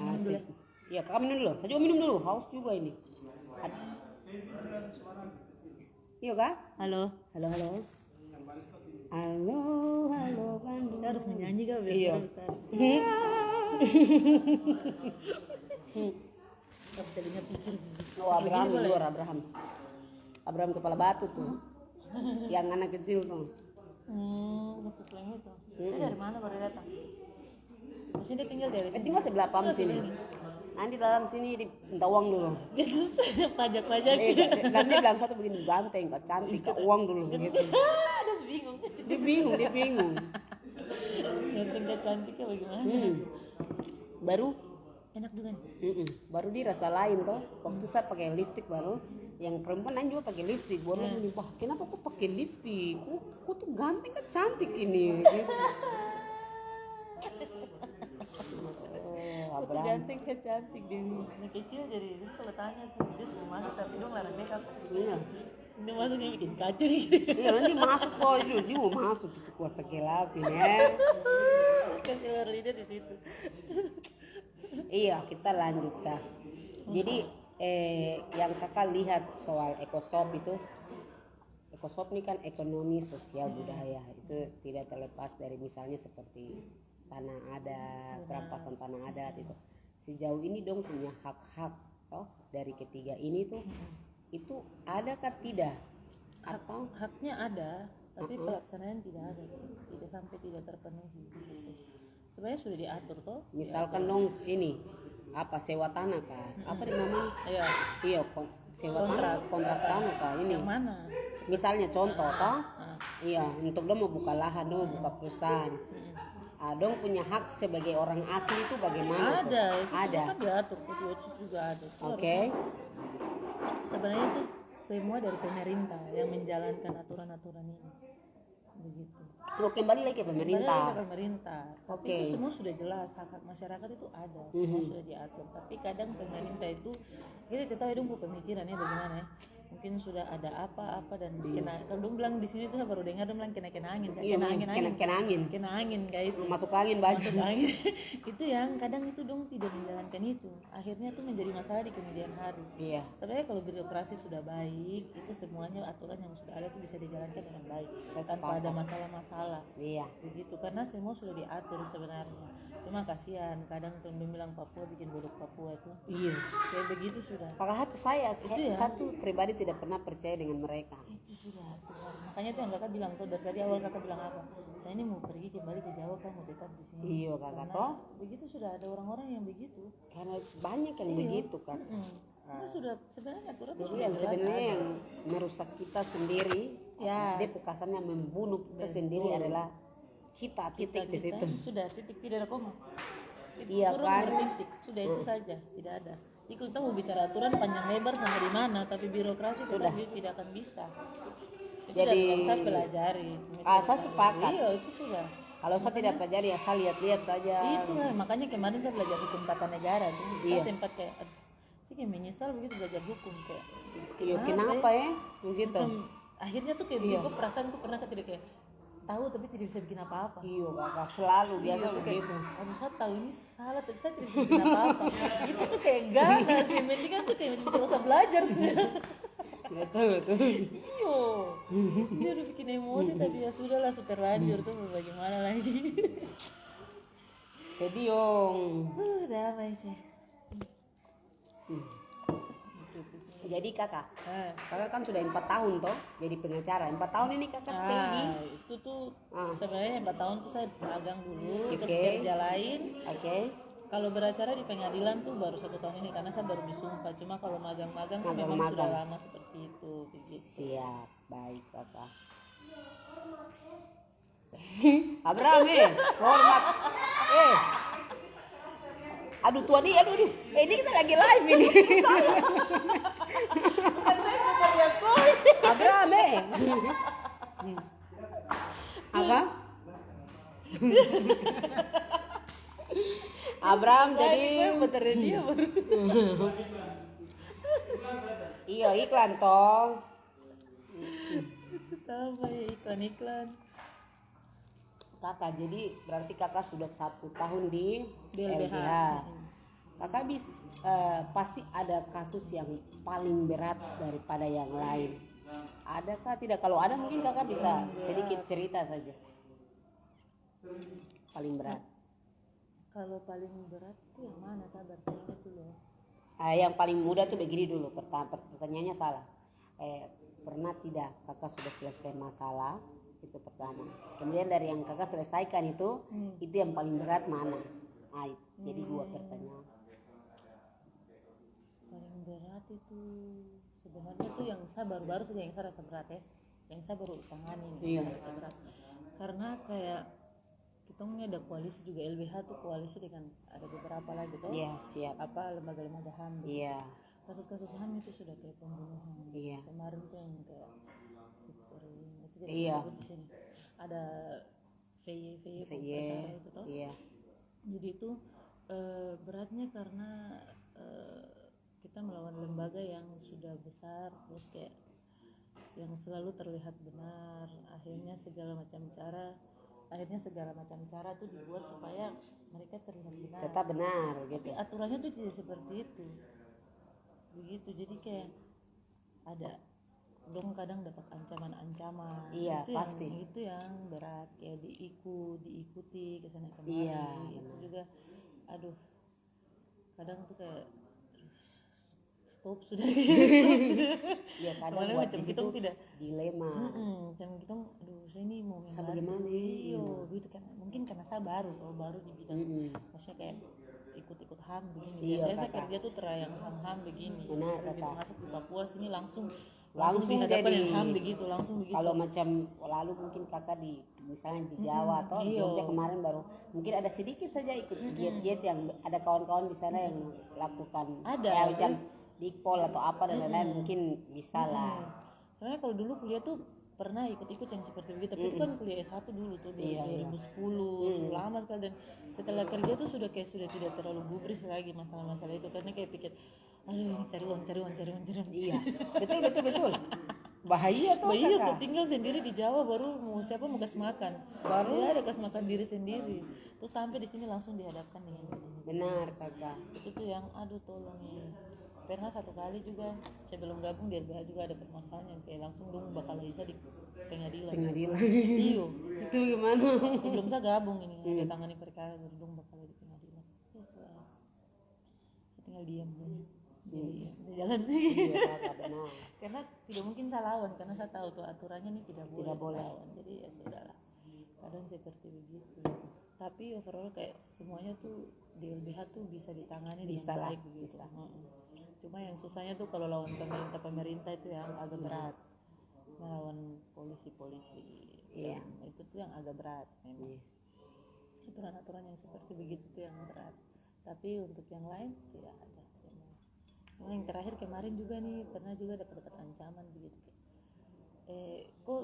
Asik. Iya, kakak minum dulu. Tadi minum dulu, haus juga ini. Iya kak? Halo. Bandung. Kita harus menyanyi kak biar suara besar. Telinga picit. Abraham kepala batu tuh. Yang anak kecil tuh. Muslim itu. Dia dari mana baru datang? Masih dia tinggal dari sini. Tinggal sebelah pam sini. Nanti dalam sini minta uang dulu. Pajak-pajak. Dan dia bilang satu begini, ganteng, kak cantik, kak uang dulu gitu. Dia bingung. Dia bingung. Ganteng kak cantiknya bagaimana? Baru enak juga nih. Baru dirasa lain toh. Waktu saya pakai lipstick baru, yang perempuan lain juga pakai lipstick. Baru ini, wah kenapa kok pakai lipstick? Kok tuh ganteng kan cantik ini. Gitu. Ganteng kan cantik Dewi. Anak kecil jadi dia kalau tanya tuh dia suruh masuk tapi dong larang makeup. Iya. Dia masuknya bikin kacau nih. Iya nanti masuk kok dia mau masuk itu kuasa gelapin ya. Kasih luar lidah di situ. Iya kita lanjut kak. Jadi yang kakak lihat soal Ekosop itu, Ekosop ini kan ekonomi sosial budaya, itu tidak terlepas dari misalnya seperti tanah adat, perampasan tanah adat itu. Sejauh ini dong punya hak-hak toh dari ketiga ini tuh itu adakah tidak? Atau haknya ada tapi pelaksanaan tidak ada, tidak terpenuhi. Sebenarnya sudah diatur toh. Misalkan dong ini apa sewa tanah kah? Apa namanya? Iya sewa tanah, kontrak tanah kah ini? Yang mana? Misalnya contoh toh. Iya untuk dong mau buka lahan, dong mau buka perusahaan. Dong punya hak sebagai orang asli itu bagaimana? Ada. Kan diatur, juga ada. Oke. Sebenarnya itu semua dari pemerintah yang menjalankan aturan-aturan ini. Begitu. Kembali lagi ke pemerintah. Tapi itu semua sudah jelas, hak-hak masyarakat itu ada, semua sudah diatur. Tapi kadang pemerintah itu kita tahu dong pemikirannya bagaimana ya. mungkin sudah ada apa-apa dan kena, kalau dong bilang di sini tuh saya baru dengar dong bilang kena angin, Iya, kena angin kayak itu. masuk angin banyak. Masuk angin. Itu yang kadang itu dong tidak menjalankan itu, akhirnya tuh menjadi masalah di kemudian hari. Iya. Sebenarnya kalau birokrasi sudah baik, itu semuanya aturan yang sudah ada itu bisa dijalankan dengan baik tanpa ada masalah-masalah. Iya. Begitu, karena semua sudah diatur sebenarnya. Cuma kasihan kadang tuh bilang Papua bikin bodoh Papua itu. Iya. Kayak begitu sudah. Kakak hati saya Itu ya. satu pribadi tidak pernah percaya dengan mereka. Itu sudah Tuhan. Makanya tuh yang kakak bilang tuh dari tadi awal kakak bilang apa? Saya ini mau pergi kembali ke Jawa, kan mau tetap di sini. Iya kakak toh. Begitu sudah ada orang-orang yang begitu. Karena banyak yang begitu kan. Itu sudah sebenarnya aturan itu Jadi sudah yang jelas sebenarnya ada. yang merusak kita sendiri, Ya. dia pukasannya membunuh kita sendiri adalah kita titik di situ. Sudah titik, tidak ada koma. Iya Turun kan? bertitik, sudah itu saja, tidak ada. Ikut kita mau bicara aturan panjang lebar sampai di mana, tapi birokrasi sudah tidak akan bisa. Itu Jadi- yang saya pelajari. Saya sepakat. Iya, itu sudah. Kalau saya tidak pelajari ya saya lihat-lihat saja. Itulah makanya kemarin saya belajar hukum tata negara tuh. Iya. Saya sempat kayak, aduh, saya kayak menyesal begitu belajar hukum kayak. Iya, kenapa ya? Begitu. Macam, akhirnya tuh kayak begitu perasaan tuh pernah tidak kayak tahu tapi tidak bisa bikin apa-apa. Iya kakak selalu biasa Iya, tuh kayak, begitu. aduh saya tahu ini salah tapi saya tidak bisa bikin apa-apa. Itu tuh kayak ganas sih, mendingan tuh kayak tidak usah belajar sih. Betul betul. Iyo, dia udah bikin emosi tapi ya sudahlah, sudah terlanjur tuh mau bagaimana lagi. Sedih Yong. Damai sih. Jadi kakak Nah, kan sudah 4 tahun toh jadi pengacara. 4 tahun ini kakak stay di. itu tuh sebenarnya 4 tahun tuh saya magang dulu, terus Oke. kerja lain. Oke. Kalau beracara di pengadilan tuh baru 1 tahun ini karena saya baru disumpah. Cuma kalau magang-magang tuh memang Magang-magang. sudah lama seperti itu. Begitu. Siap, baik kakak. Abraham hormat. Aduh tuan ini, aduh. Ini kita lagi live ini. Abraham Apa? Abraham jadi dia baru. iya iklan toh. Tambah ya iklan-iklan. Kakak jadi berarti kakak sudah 1 tahun di LBH. Kakak pasti ada kasus yang paling berat daripada yang lain. Adakah tidak? Kalau ada mungkin kakak bisa sedikit cerita saja. Paling berat. Kalau paling berat tuh yang mana, sabar saya ingat dulu. Yang paling mudah tuh begini dulu. Pertanyaannya salah. Pernah tidak kakak sudah selesai masalah? Itu pertama. Kemudian dari yang kakak selesaikan itu yang paling berat mana? Jadi 2 pertanyaan. Paling berat itu sebenarnya tuh yang saya baru-baru saja yang saya rasa berat ya, yang saya baru tangani yang saya rasa berat. Karena kayak kita punya ada koalisi juga, LBH tuh koalisi dengan ada beberapa lagi tuh. Iya siap. Apa lembaga-lembaga HAM. Iya. Kasus-kasus HAM itu sudah kayak pembunuhan. Iya. Kemarin tuh yang kayak itu tidak Iya. disebut di sini. Ada VY Iya. itu toh. Iya. Jadi itu beratnya karena kita melawan lembaga yang sudah besar, terus kayak yang selalu terlihat benar. Akhirnya segala macam cara tuh dibuat supaya mereka terlihat benar. Tetap benar gitu. Tapi aturannya tuh tidak seperti itu. Begitu, jadi kayak ada dong kadang dapat ancaman-ancaman. Iya, itu pasti. Itu yang berat, kayak diikuti kesana kemari. Iya, Itu juga aduh kadang tuh kayak stop sudah. Iya kadang Kemarin buat macam di kita situ tidak dilema. macam kita aduh saya ini mau yang Saya baru. bagaimana? Iya gitu kan, mungkin karena saya baru di bidang maksudnya kayak ikut HAM begini. Iya, Biasanya saya kakak. kerja tuh yang HAM begini. Benar, Begitu kakak. masuk di Papua sini langsung Langsung dihadapkan jadi- dengan HAM begitu, langsung begitu. Kalau macam lalu mungkin kakak di misalnya di Jawa atau di iya. Jogja kemarin baru mungkin ada sedikit saja ikut giat-giat yang ada kawan-kawan di sana yang lakukan Ada, ya, sih. macam dikpol atau apa dan lain-lain mungkin bisa lah. Soalnya kalau dulu kuliah tuh pernah ikut-ikut yang seperti begitu, tapi itu kan kuliah S1 dulu tuh, 2010, lama sekali. Dan setelah kerja tuh sudah tidak terlalu gubris lagi masalah-masalah itu, karena kayak pikir, aduh ini cari uang. Iya, betul. Bahaya tuh Iya tuh, kakak. tinggal sendiri di Jawa baru siapa mau kasih makan, baru ada kasih makan diri sendiri, terus sampai di sini langsung dihadapkan dengan begini. Benar kakak. Itu tuh yang aduh tolong ya. Pernah satu kali juga sebelum gabung di LBH juga ada permasalahan yang kayak langsung dong bakal bisa di pengadilan. Iyo. Itu gimana? Sebelum saya gabung ini ada tangani perkara baru dong bakal di pengadilan. Ya sudah. Tinggal diam dulu. Jadi jalan. Iya kakak, benar. Karena tidak mungkin saya lawan, karena saya tahu tuh aturannya ini tidak boleh lawan. Jadi ya sudahlah. Kadang seperti begitu. Tapi overall kayak semuanya tuh di LBH tuh bisa ditangani dengan baik begitu. Cuma yang susahnya tuh kalau lawan pemerintah itu yang agak berat, melawan polisi. Iya. Itu tuh yang agak berat memang. Aturan-aturan yang seperti begitu tuh yang berat. Tapi untuk yang lain tidak ada. Cuma yang terakhir kemarin juga nih pernah juga dapat ancaman begitu. Kok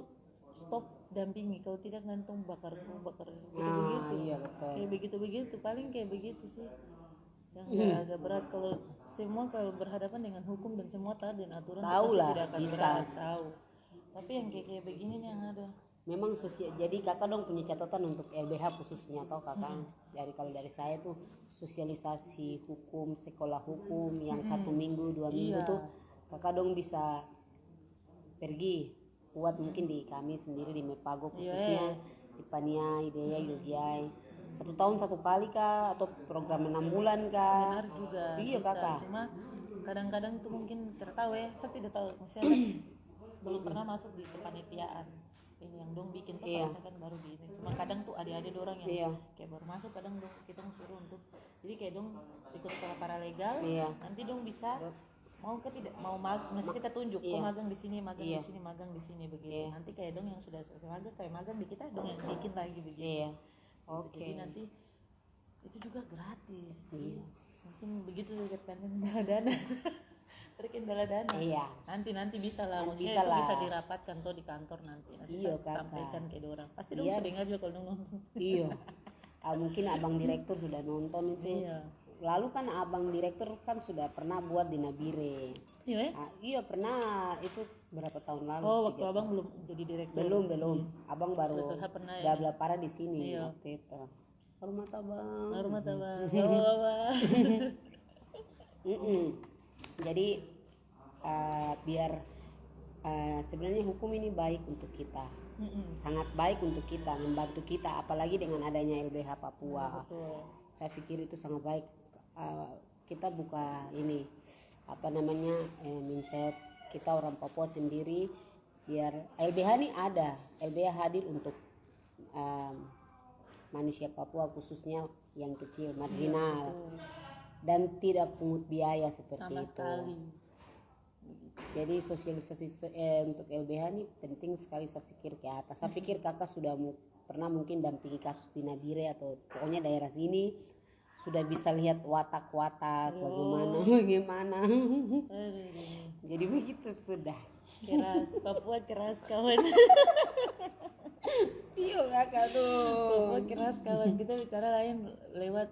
stop dampingi, kalau tidak gantung bakar begitu. Iya betul. Kayak begitu paling kayak begitu sih. Yang agak berat kalau semua kalau berhadapan dengan hukum dan semua taat dan aturan Tahu pasti lah, tidak akan bisa. berat, tahu. Tapi yang kayak begini nih yang ada. Memang jadi kakak dong punya catatan untuk LBH khususnya atau kakak. Jadi kalau dari saya tuh sosialisasi hukum, sekolah hukum yang 1 minggu 2 minggu tuh kakak dong bisa pergi buat mungkin di kami sendiri di Mepago khususnya di Paniai, Ideya, Yogyai 1 tahun 1 kali kah atau program 6 bulan kah? Benar juga. Iya bisa. kakak. Cuma kadang-kadang tuh mungkin tertahu ya, saya tidak tahu maksudnya belum pernah masuk di kepanitiaan ini yang dong bikin tuh kalau saya kan baru di ini. Cuma kadang tuh adik-adik orang yang kayak baru masuk, kadang dong kita suruh untuk jadi kayak dong ikut sekolah paralegal, nanti dong bisa mau ke tidak mau masih kita tunjuk kok magang di sini magang di sini begitu. Nanti kayak dong yang sudah selesai magang kayak magang di kita dong yang bikin lagi begitu. Jadi nanti itu juga gratis. Mungkin begitu terkendala dana. Terkendala dana. Nanti bisa lah, maksudnya itu bisa dirapatkan tuh di kantor nanti sampaikan ke orang. Pasti dong sudah dengar juga kalau dong nonton. Iya. Mungkin abang direktur sudah nonton itu. Lalu kan abang direktur kan sudah pernah buat di Nabire. Iya pernah, itu berapa tahun lalu? Waktu abang belum jadi direktur. Belum. Abang baru bla parah di sini waktu itu. Hormat abang. Jadi biar sebenarnya hukum ini baik untuk kita. Sangat baik untuk kita, membantu kita apalagi dengan adanya LBH Papua. Saya pikir itu sangat baik. Kita buka ini mindset kita orang Papua sendiri biar LBH ini ada. LBH hadir untuk manusia Papua khususnya yang kecil, marginal dan tidak pungut biaya seperti sama itu. Sekali. Jadi sosialisasi untuk LBH ini penting sekali saya pikir ke atas. Saya pikir kakak sudah pernah mungkin dampingi kasus di Nabire atau pokoknya daerah sini sudah bisa lihat watak-watak bagaimana. Jadi begitu sudah. Keras, Papua keras kawan. Iya kakak tuh. Papua keras kawan, kita bicara lain lewat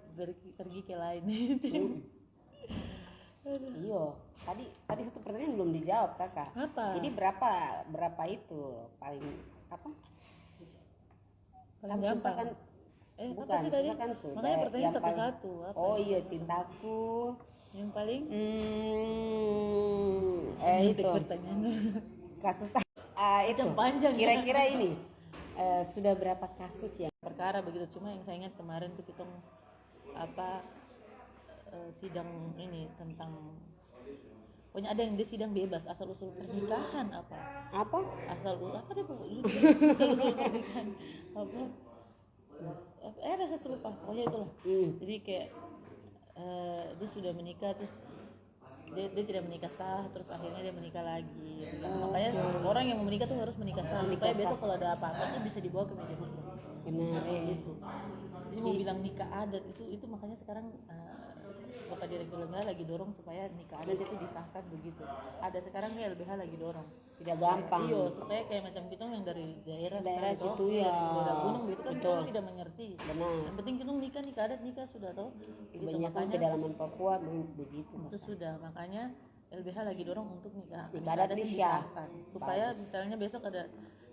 pergi ke lain. Iya, tadi satu pertanyaan belum dijawab kakak. Apa? Jadi berapa itu paling apa? Paling kan susah kan? Bukan, susah kan sudah. Makanya pertanyaan satu-satu. Oh iya, cintaku. Yang paling? Itu. Pertanyaan. Kasus itu. Panjang. Kira-kira ini sudah berapa kasus yang perkara begitu? Cuma yang saya ingat kemarin tuh kita sidang ini tentang pokoknya ada yang dia sidang bebas asal usul pernikahan asal usul pernikahan saya lupa pokoknya itulah. Jadi kayak dia sudah menikah terus dia tidak menikah sah, terus akhirnya dia menikah lagi. Makanya orang yang mau menikah tuh harus menikah sah supaya besok kalau ada apa-apa tuh bisa dibawa ke meja hukum. Benar gitu. Jadi mau bilang nikah adat itu makanya sekarang Bapak Direktur LBH lagi dorong supaya nikah adat itu disahkan begitu. Ada sekarang nih LBH lagi dorong. Tidak gampang. Iya, supaya kayak macam kita yang dari daerah Gitu ya. daerah gunung gitu kan kita Betul. tidak mengerti. Benar. Yang penting kita nikah adat nikah sudah toh. Gitu, Kebanyakan makanya pedalaman Papua begitu. itu sudah, makanya LBH lagi dorong untuk nikah adat ini disahkan. disahkan. Supaya misalnya besok ada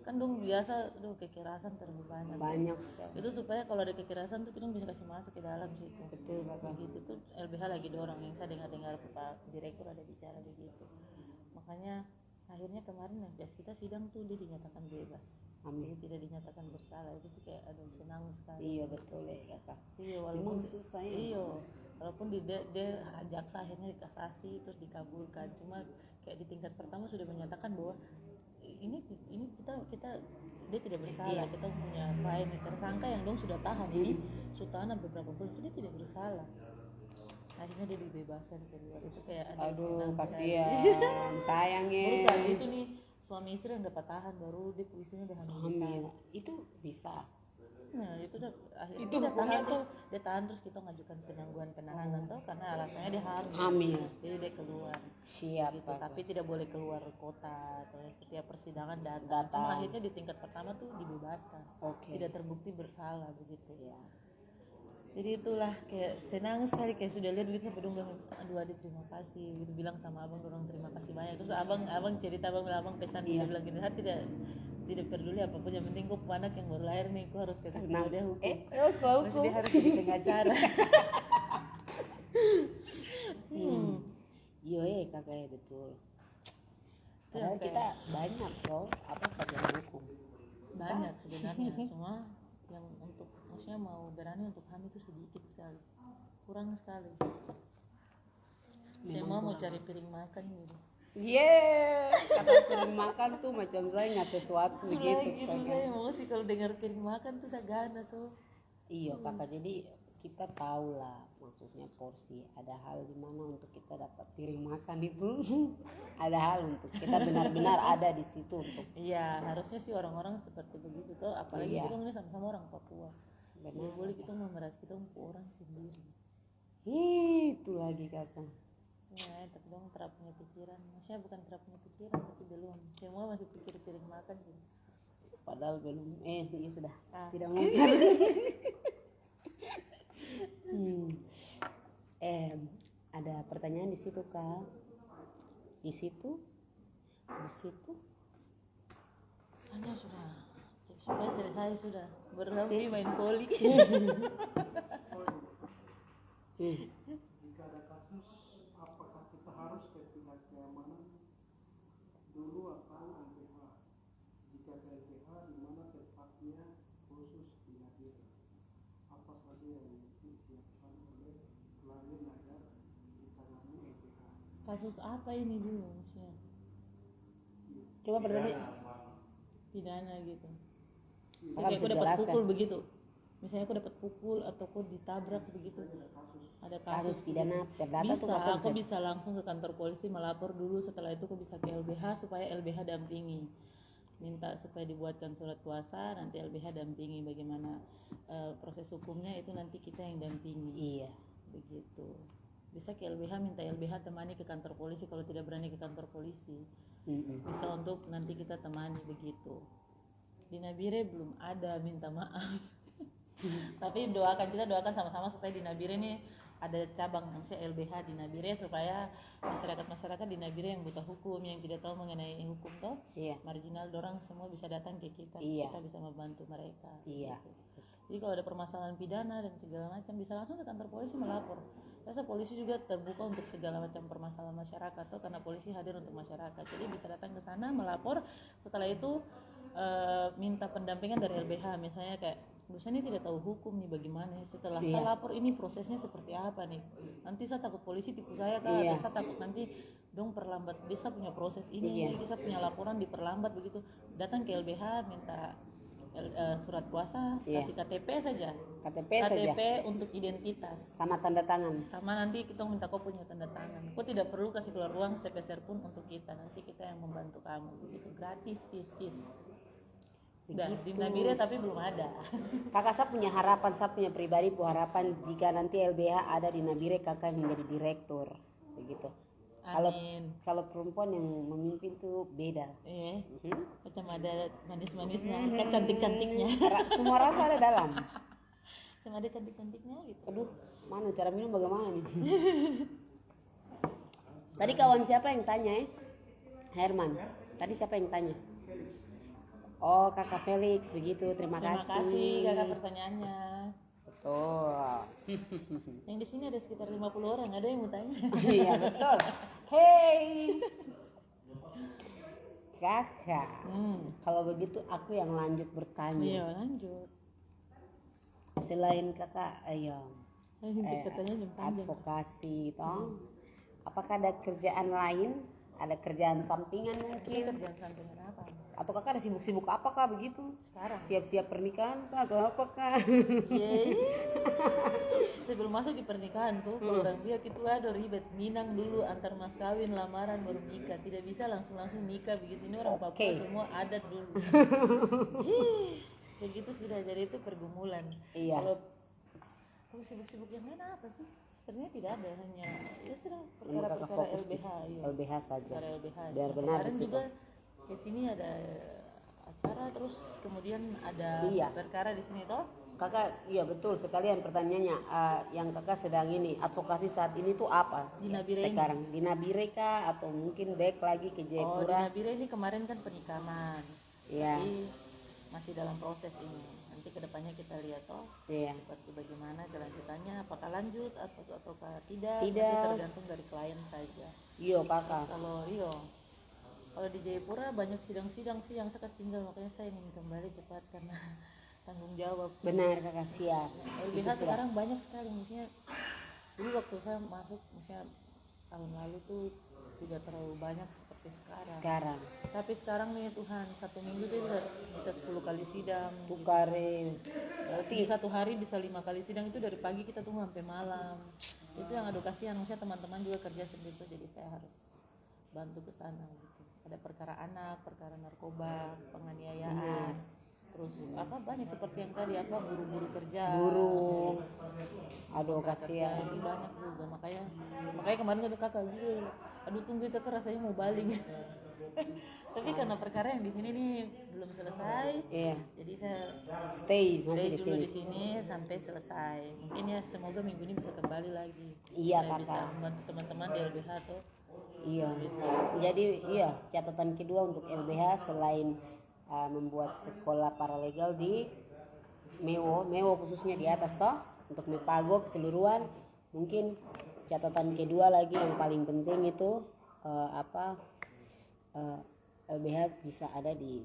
kan dong biasa kekerasan terlalu banyak. Banyak sekali. Itu supaya kalau ada kekerasan tuh kita bisa kasih masuk ke dalam situ. Betul kakak. Begitu tuh LBH lagi dorong, yang saya dengar Pak Direktur ada bicara begitu. Makanya akhirnya kemarin jas kita sidang tuh dia dinyatakan bebas. Amin. Dia tidak dinyatakan bersalah. Itu tuh kayak ada senang sekali. Iya betul ya kakak. Iya, Memang susah ya. Iya, walaupun dia jaksa akhirnya dikasasi terus dikabulkan. Cuma kayak di tingkat pertama sudah menyatakan bahwa ini kita dia tidak bersalah. Kita punya klien tersangka yang dong sudah tahan ini Sultana beberapa bulan, dia tidak bersalah. Akhirnya dia dibebaskan keluar. Itu kayak ada Aduh senang kasihan, sayang ya. Baru saat itu nih suami istri yang dapat tahan, baru dia puisinya udah hamil. Hamil itu bisa. Nah itu udah akhirnya Itu dia hukumnya tahan, dia tahan terus kita ngajukan penangguhan penahanan tuh karena alasannya dia Hamil. jadi dia keluar. Siap Gitu, kakak. tapi tidak boleh keluar kota atau setiap persidangan datang. Cuma akhirnya di tingkat pertama tuh dibebaskan. Oke. Tidak terbukti bersalah begitu. Ya. Jadi itulah kayak senang sekali kayak sudah lihat begitu sampai dong bilang aduh Adik terima kasih gitu, bilang sama abang dorong terima kasih banyak. Terus abang cerita abang pesan dia bilang gini, tidak peduli apapun yang penting kau anak yang baru lahir nih kau harus kasih tahu dia hukum. Terus dia harus jadi pengacara. Iya kakak ya betul. Padahal kita banyak loh apa saja hukum. Banyak sebenarnya, cuma yang untuk maksudnya mau berani untuk hamil itu sedikit sekali, kurang sekali. Saya mau cari piring makan gitu. Kata piring makan tuh macam saya nggak sesuatu begitu. Gitu saya mau sih kalau dengar piring makan tuh saya ganas Iya kakak, jadi kita tahu lah maksudnya porsi. Ada hal di mana untuk kita dapat piring makan itu ada hal untuk kita benar-benar ada di situ untuk. Iya, harusnya sih orang-orang seperti begitu tuh, apalagi kita ini sama-sama orang Papua. Benar. Boleh kita memeras kita untuk orang sendiri. Itu lagi kakak. Ya, tapi dong terap punya pikiran. Maksudnya bukan terap punya pikiran, tapi belum. Semua masih pikir piring makan sih. Padahal belum. Iya sudah. Tidak mau. Ada pertanyaan di situ kak. Di situ. Hanya sudah. Supaya selesai sudah. Berhenti main voli. Jika ada kasus, apakah kita harus ke pihak keamanan dulu atau LBH? Jika ke LBH, di mana tempatnya khusus di Nadira? Apa saja yang disiapkan oleh klien agar ditangani LBH? Kasus apa ini dulu maksudnya? Coba bertanya. Pidana gitu. Kakak Kayak bisa aku dapat jelaskan. pukul begitu. Misalnya aku dapat pukul atau aku ditabrak begitu. Ada kasus pidana perdata tuh bisa, kakak aku bisa langsung ke kantor polisi melapor dulu, setelah itu aku bisa ke LBH supaya LBH dampingi, minta supaya dibuatkan surat kuasa, nanti LBH dampingi bagaimana proses hukumnya, itu nanti kita yang dampingi. Iya Begitu. Bisa ke LBH, minta LBH temani ke kantor polisi kalau tidak berani ke kantor polisi. Bisa untuk nanti kita temani begitu. Di Nabire belum ada, minta maaf. Tapi kita doakan sama-sama supaya di Nabire ini ada cabang namanya LBH di Nabire, supaya masyarakat di Nabire yang buta hukum, yang tidak tahu mengenai hukum toh, marginal dorang semua bisa datang ke kita, kita bisa membantu mereka. Gitu. Jadi kalau ada permasalahan pidana dan segala macam bisa langsung ke kantor polisi melapor. Rasa polisi juga terbuka untuk segala macam permasalahan masyarakat toh, karena polisi hadir untuk masyarakat. Jadi bisa datang ke sana melapor, setelah itu minta pendampingan dari LBH, misalnya kayak dosen ini tidak tahu hukum nih bagaimana, setelah saya lapor ini prosesnya seperti apa nih, nanti saya takut polisi tipu saya kak, saya takut nanti dong perlambat desa punya proses ini, jadi saya punya laporan diperlambat begitu, datang ke LBH minta surat kuasa, kasih KTP saja, KTP untuk identitas sama tanda tangan, sama nanti kita minta kau punya tanda tangan, kau tidak perlu kasih keluar uang sepeser pun untuk kita, nanti kita yang membantu kamu begitu, gratis tis. Udah, di Begitu. Nabire tapi belum ada. Kakak saya punya harapan, saya punya pribadi harapan jika nanti LBH ada di Nabire kakak menjadi direktur begitu. Kalau Amin. kalau perempuan yang memimpin tuh beda. Macam ada manis-manisnya, kan cantik-cantiknya. Semua rasa ada dalam. Macam ada cantik-cantiknya gitu. Aduh, mana cara minum bagaimana nih? Tadi kawan siapa yang tanya Herman. Tadi siapa yang tanya? Oh, kakak Felix begitu. Terima Terima kasih. kasih kakak pertanyaannya. Betul. Yang di sini ada sekitar 50 orang, ada yang mau tanya. Iya betul. Hey, kakak. Kalau begitu aku yang lanjut Iya, bertanya. lanjut. Selain kakak, ayo Katanya jam panjang. advokasi, toh. Apakah ada kerjaan lain? Ada kerjaan sampingan mungkin? Kerjaan sampingan apa? Atau kakak ada sibuk-sibuk apakah begitu? Sekarang. Siap-siap pernikahan kah atau apakah? Yeay. Sebelum masuk di pernikahan tuh, kalau orang biak itu ada ribet. Minang dulu antar mas kawin, lamaran baru nikah. Tidak bisa langsung nikah begitu. Ini orang Papua semua adat dulu. Begitu sudah, jadi itu pergumulan. Iya. Kalau sibuk-sibuk yang lain apa sih? Sepertinya tidak ada, hanya ya sudah Memang kakak perkara-perkara fokus di LBH. Iya. LBH saja. Perkara LBH. Benar-benar di Kemarin situ. juga di sini ada acara, terus kemudian ada Iya. perkara di sini toh. Kakak, iya betul sekalian pertanyaannya. Yang kakak sedang ini advokasi saat ini tuh apa? Di Nabire ini? Sekarang di Nabire kah atau mungkin back lagi ke Oh, di Jayapura? Nabire ini kemarin kan pernikahan. Iya. Jadi masih dalam proses ini. Nanti kedepannya kita lihat toh. Iya. Seperti bagaimana kelanjutannya, apakah lanjut ataukah tidak? Tidak. Nanti tergantung dari klien saja. Iya kakak. Kalau di Jayapura banyak sidang-sidang sih yang saya kasih tinggal, makanya saya ingin kembali cepat karena tanggung jawab. Benar kakak siap. LBH sekarang banyak sekali, maksudnya dulu waktu saya masuk, maksudnya tahun lalu tuh tidak terlalu banyak seperti sekarang. Tapi sekarang nih Tuhan, satu minggu tuh bisa 10 kali sidang. Tukarin. Di satu hari bisa 5 kali sidang, itu dari pagi kita tunggu sampai malam. Itu yang aduh kasihan, maksudnya teman-teman juga kerja seperti itu, jadi saya harus bantu ke sana gitu. Ada perkara anak, perkara narkoba, penganiayaan. Terus banyak seperti yang tadi buru-buru kerja. Guru. Aduh Kerja kasihan. itu banyak juga, makanya kemarin kata kakak bisa, aduh tunggu kakak rasanya mau baling. Tapi karena perkara yang di sini nih belum selesai, Iya. jadi saya Stay masih di dulu sini. di sini sampai selesai. Mungkin ya semoga minggu ini bisa kembali lagi. Iya, Saya bisa kakak. membantu teman-teman di LBH tuh. Iya. Jadi iya catatan kedua untuk LBH selain membuat sekolah paralegal di Mewo khususnya di atas toh untuk Mepago keseluruhan. Mungkin catatan kedua lagi yang paling penting itu LBH bisa ada di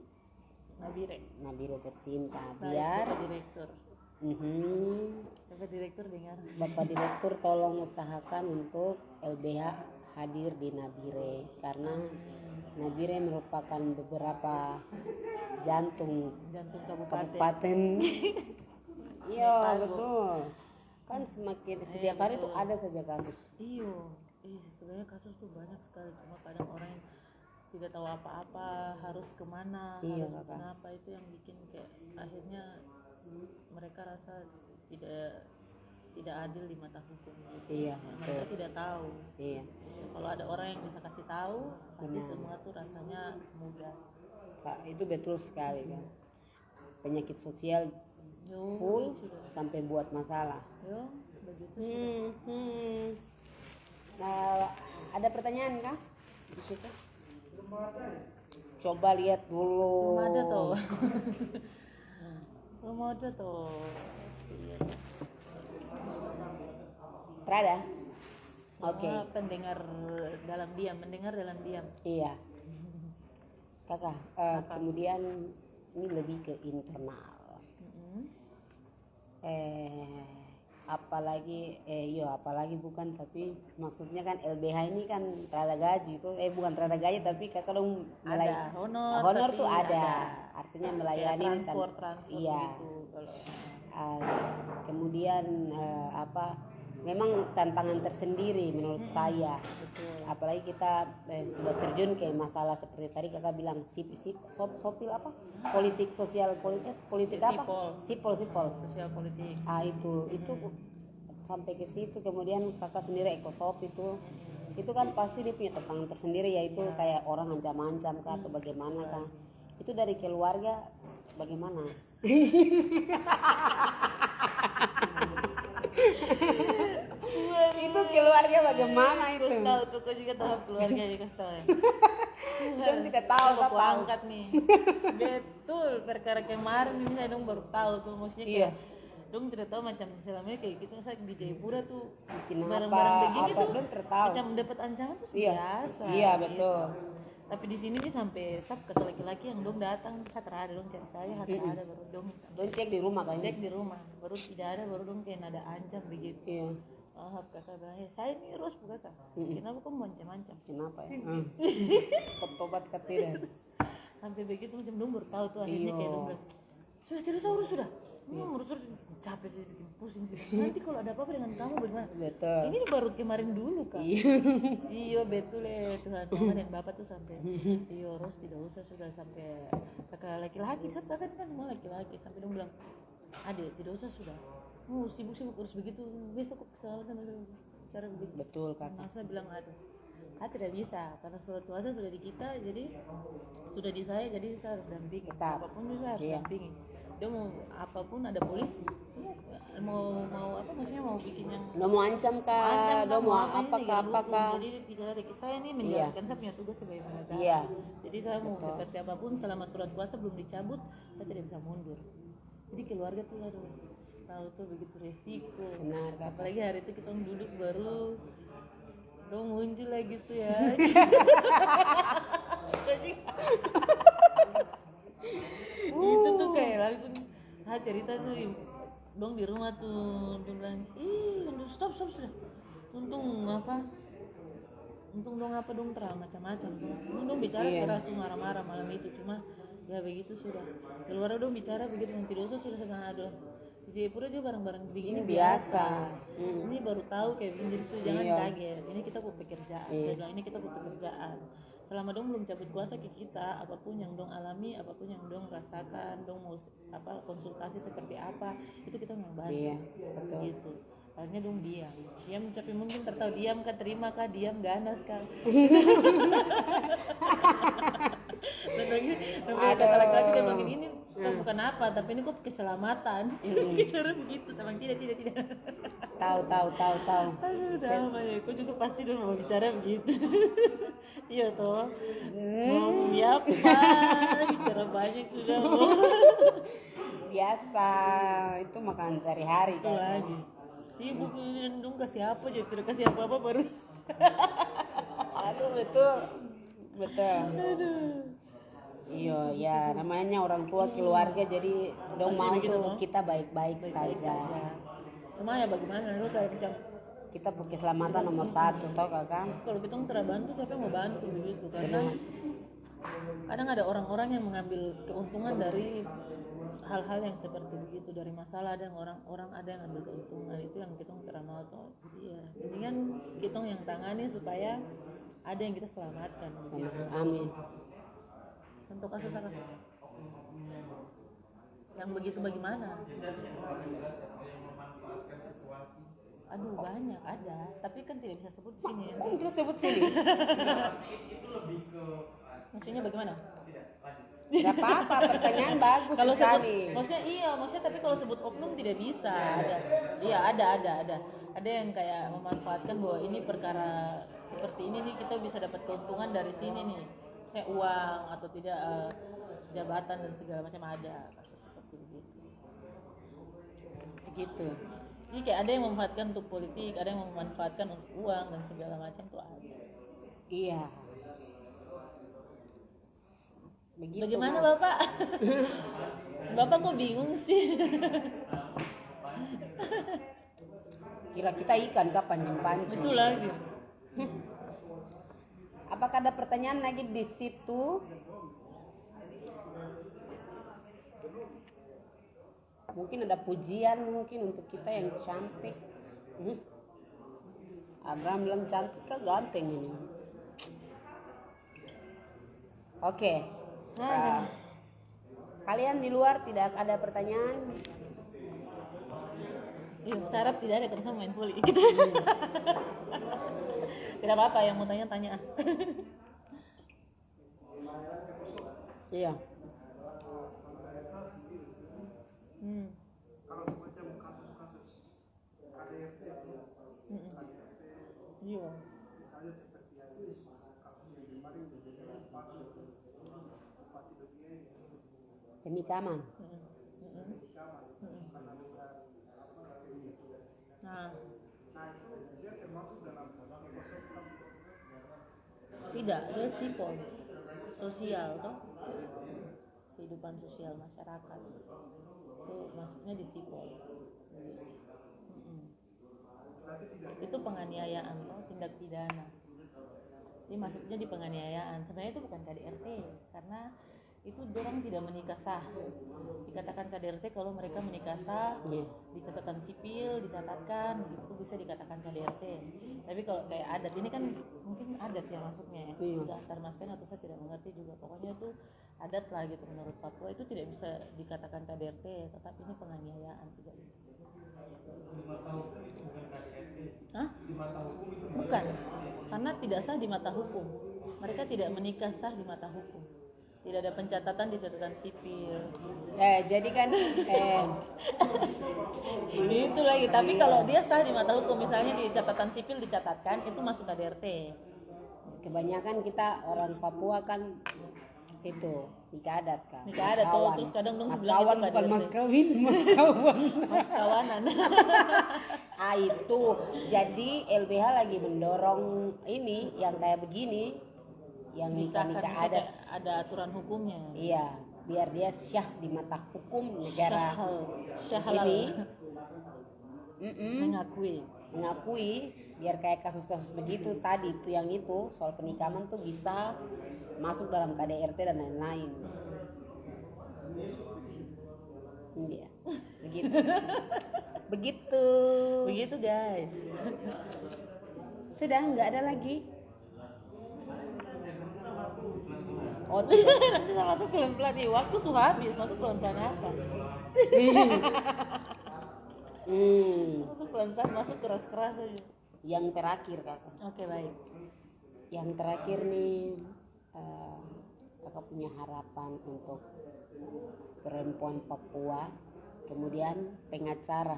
Nabire tercinta biar Bapak Direktur. Bapak Direktur dengar. Bapak Direktur tolong usahakan untuk LBH hadir di Nabire karena Nabire merupakan beberapa jantung kabupaten. Iya betul. Kan setiap hari tuh ada saja kasus. Sebenarnya kasus tuh banyak sekali, cuma kadang orang yang tidak tahu apa-apa harus kemana, Iya, harus kakak. kenapa, itu yang bikin kayak akhirnya mereka rasa tidak adil di mata hukum gitu. Iya Mereka betul. tidak tahu. Iya. Kalau ada orang yang bisa kasih tahu, pasti Benar. semua tuh rasanya mudah. Kak, itu betul sekali kan. Penyakit sosial Yo, full sudah. sampai buat masalah. Yo, begitu. Ada pertanyaan kah di situ? Coba lihat dulu. Belum ada tuh. Belum ada tuh. Iya. Terada? Oke. Semua mendengar dalam diam. Iya. Kakak, kemudian ini lebih ke internal. Apalagi bukan, tapi maksudnya kan LBH ini kan terada gaji itu bukan terada gaji tapi kakak dong Ada honor tapi tuh ada. Artinya melayani transport iya. gitu kalau Kemudian memang tantangan tersendiri menurut saya. Betul. Apalagi kita sudah terjun ke masalah seperti tadi kakak bilang sopil apa politik sosial politik apa sipol Sosial politik. itu sampai ke situ. Kemudian kakak sendiri ekosop itu kan pasti dia punya tantangan tersendiri, yaitu kayak orang ancam-ancam kah atau bagaimana kah. Itu dari keluarga bagaimana? Itu keluarga bagaimana itu? Kau tahu tuh, kau juga tahu keluarga ya, kau tahu ya. Jangan tidak tahu Aku angkat nih. Betul, perkara kemarin ini saya dong baru tahu tuh, maksudnya kayak dong tidak tahu macam selama ini kayak gitu. Saya di Jayapura tuh barang-barang begini tuh dong tertahu. macam dapat ancaman tuh biasa. Iya betul. Tapi di sini nih sampai sab kata laki-laki yang dong datang, saya terada dong cari saya, ada baru dong Cek di rumah kan? cek di rumah, baru tidak ada, baru dong kayak ada ancam begitu. Iya. Oh, kakak bilang, saya ini Ros kakak. Kenapa kamu macam-macam? Kenapa ya? Tobat ke tidak. Sampai begitu macam dong baru tahu tuh akhirnya kayak dong bilang, sudah tidak urus sudah. Urus capek sih, bikin pusing sih. Nanti kalau ada apa-apa dengan kamu bagaimana? Betul. Ini baru kemarin dulu kan. Iya betul ya Tuhan, mama dan bapak tuh sampai iya Ros tidak usah sudah sampai kakak laki-laki, kakak kan semua laki-laki, sampai dong bilang adek tidak usah sudah, sibuk-sibuk urus begitu, besok kok keselamatan cara begitu. Betul kakak. Masa bilang aduh, tidak bisa karena surat kuasa sudah di kita, jadi sudah di saya, jadi saya harus dampingi. Apapun juga harus dampingi. Dia mau apapun ada polisi, mau apa maksudnya mau bikin yang mau ancam kah, mau apakah. Jadi tidak ada saya ini menjalankan saya punya tugas sebagai pengacara. Iya. Jadi saya mau seperti apapun selama surat kuasa belum dicabut, saya tidak bisa mundur. Jadi keluarga tuh aduh, tahu tuh begitu resiko. Benar. Apalagi hari itu kita duduk baru dong muncul lagi tuh ya. Itu tuh kayak langsung cerita tuh dong di rumah tuh dia bilang stop sudah untung dong apa dong terang macam-macam dong bicara keras tuh marah-marah malam itu, cuma ya begitu sudah keluar dong bicara begitu nanti dosa sudah setengah aduh di Jayapura juga barang-barang begini biasa. Ini baru tahu kayak begini, jadi sudah jangan kaget, ini kita mau pekerjaan. Saya bilang ini kita mau pekerjaan. Selama dong belum cabut kuasa ke kita, apapun yang dong alami, apapun yang dong rasakan, dong mau konsultasi seperti apa, itu kita mau bantu. Iya, betul. Gitu. Akhirnya dong diam, tapi mungkin tertahu diam kah, terima kah, diam ganas kah. Ada laki-laki dia bilang ini bukan apa, tapi ini kok keselamatan. Bicara begitu, tapi tidak. Tahu. Aduh, namanya, kok juga pasti dulu mau bicara begitu. Iya toh. Mau apa? Bicara banyak sudah. Biasa, itu makan sehari-hari kan. Lagi. Sibuk dong kasih apa aja, tidak kasih apa-apa baru. Aduh betul. Iya ya, namanya orang tua keluarga, jadi dong mau tuh kita baik-baik saja. Cuma ya bagaimana lu kayak macam kita pakai keselamatan nomor 1 toh kakak. Kalau kita terbantu siapa yang mau bantu begitu, karena kadang ada orang-orang yang mengambil keuntungan dari hal-hal yang seperti begitu, dari masalah ada yang orang ada yang ambil keuntungan, itu yang kita tidak mau tuh. Iya, mendingan kita yang tangani supaya ada yang kita selamatkan begitu. Amin. Untuk kasus apa? Yang begitu bagaimana? Aduh banyak ada, tapi kan tidak bisa sebut di sini. Kok tidak sebut sini? Maksudnya bagaimana? Tidak apa-apa, pertanyaan bagus kalau sekali. Maksudnya tapi kalau sebut oknum tidak bisa. Ada yang kayak memanfaatkan bahwa ini perkara seperti ini nih kita bisa dapat keuntungan dari sini nih. Saya uang atau tidak jabatan dan segala macam, ada kasus seperti begitu. Begitu. Jadi kayak ada yang memanfaatkan untuk politik, ada yang memanfaatkan untuk uang dan segala macam tuh ada. Iya. Begitu, bagaimana Mas. Bapak? Bapak kok bingung sih? Kira kita ikan kah pancing-pancing? Betul lagi. Apakah ada pertanyaan lagi di situ? Mungkin ada pujian mungkin untuk kita yang cantik. Abraham bilang cantik kan ganteng ini. Oke. Kalian di luar tidak ada pertanyaan? Iya, saya harap tidak ada kan sama main volley gitu. Tidak apa-apa, yang mau tanya. Iya. Kalau semacam kasus-kasus KDRT itu, Iya. misalnya seperti yang kasus yang kemarin Bupati Begian Penikaman. karena bukan Nah, nah itu dia termasuk dalam ekosistem tidak, dia sipol sosial toh, kehidupan sosial masyarakat itu masuknya di sipol. Itu penganiayaan toh, tindak pidana. Jadi masuknya di penganiayaan. Sebenarnya itu bukan KDRT karena itu orang tidak menikah sah. Dikatakan KDRT kalau mereka menikah sah, di catatan sipil dicatatkan, itu bisa dikatakan KDRT. Tapi kalau kayak adat ini kan mungkin adat ya masuknya ya. Sudah antar maskan atau saya tidak mengerti juga. Pokoknya itu adat lah gitu menurut Papua, itu tidak bisa dikatakan KDRT, tetapi ini penganiayaan juga. Hah? Bukan, karena tidak sah di mata hukum. Mereka tidak menikah sah di mata hukum. Tidak ada pencatatan di catatan sipil. Jadi kan Itu lagi. Tapi kalau dia sah di mata hukum, misalnya di catatan sipil dicatatkan, itu masuk KDRT. kebanyakan kita orang Papua kan itu nikah adat kan. Nikah adat tuh, terus kadang dong mas bilang kawan itu bukan KDRT. mas kawin, mas kawan. Mas kawanan. Itu jadi LBH lagi mendorong ini yang kayak begini, yang Bisa nikah kan adat. ada aturan hukumnya. Iya, biar dia syah di mata hukum negara Syahalal. ini. Mengakui. Biar kayak kasus-kasus begitu tadi itu yang itu soal pernikahan tuh bisa masuk dalam KDRT dan lain-lain. Iya, begitu. Begitu guys. Sudah nggak ada lagi. Oh, Nanti saya masuk pelan-pelan nih. Waktu sudah habis, masuk pelan-pelan apa? Masuk pelan-pelan, masuk keras-keras aja. Yang terakhir kakak. Oke, baik. Yang terakhir nih, kakak punya harapan untuk perempuan Papua, kemudian pengacara.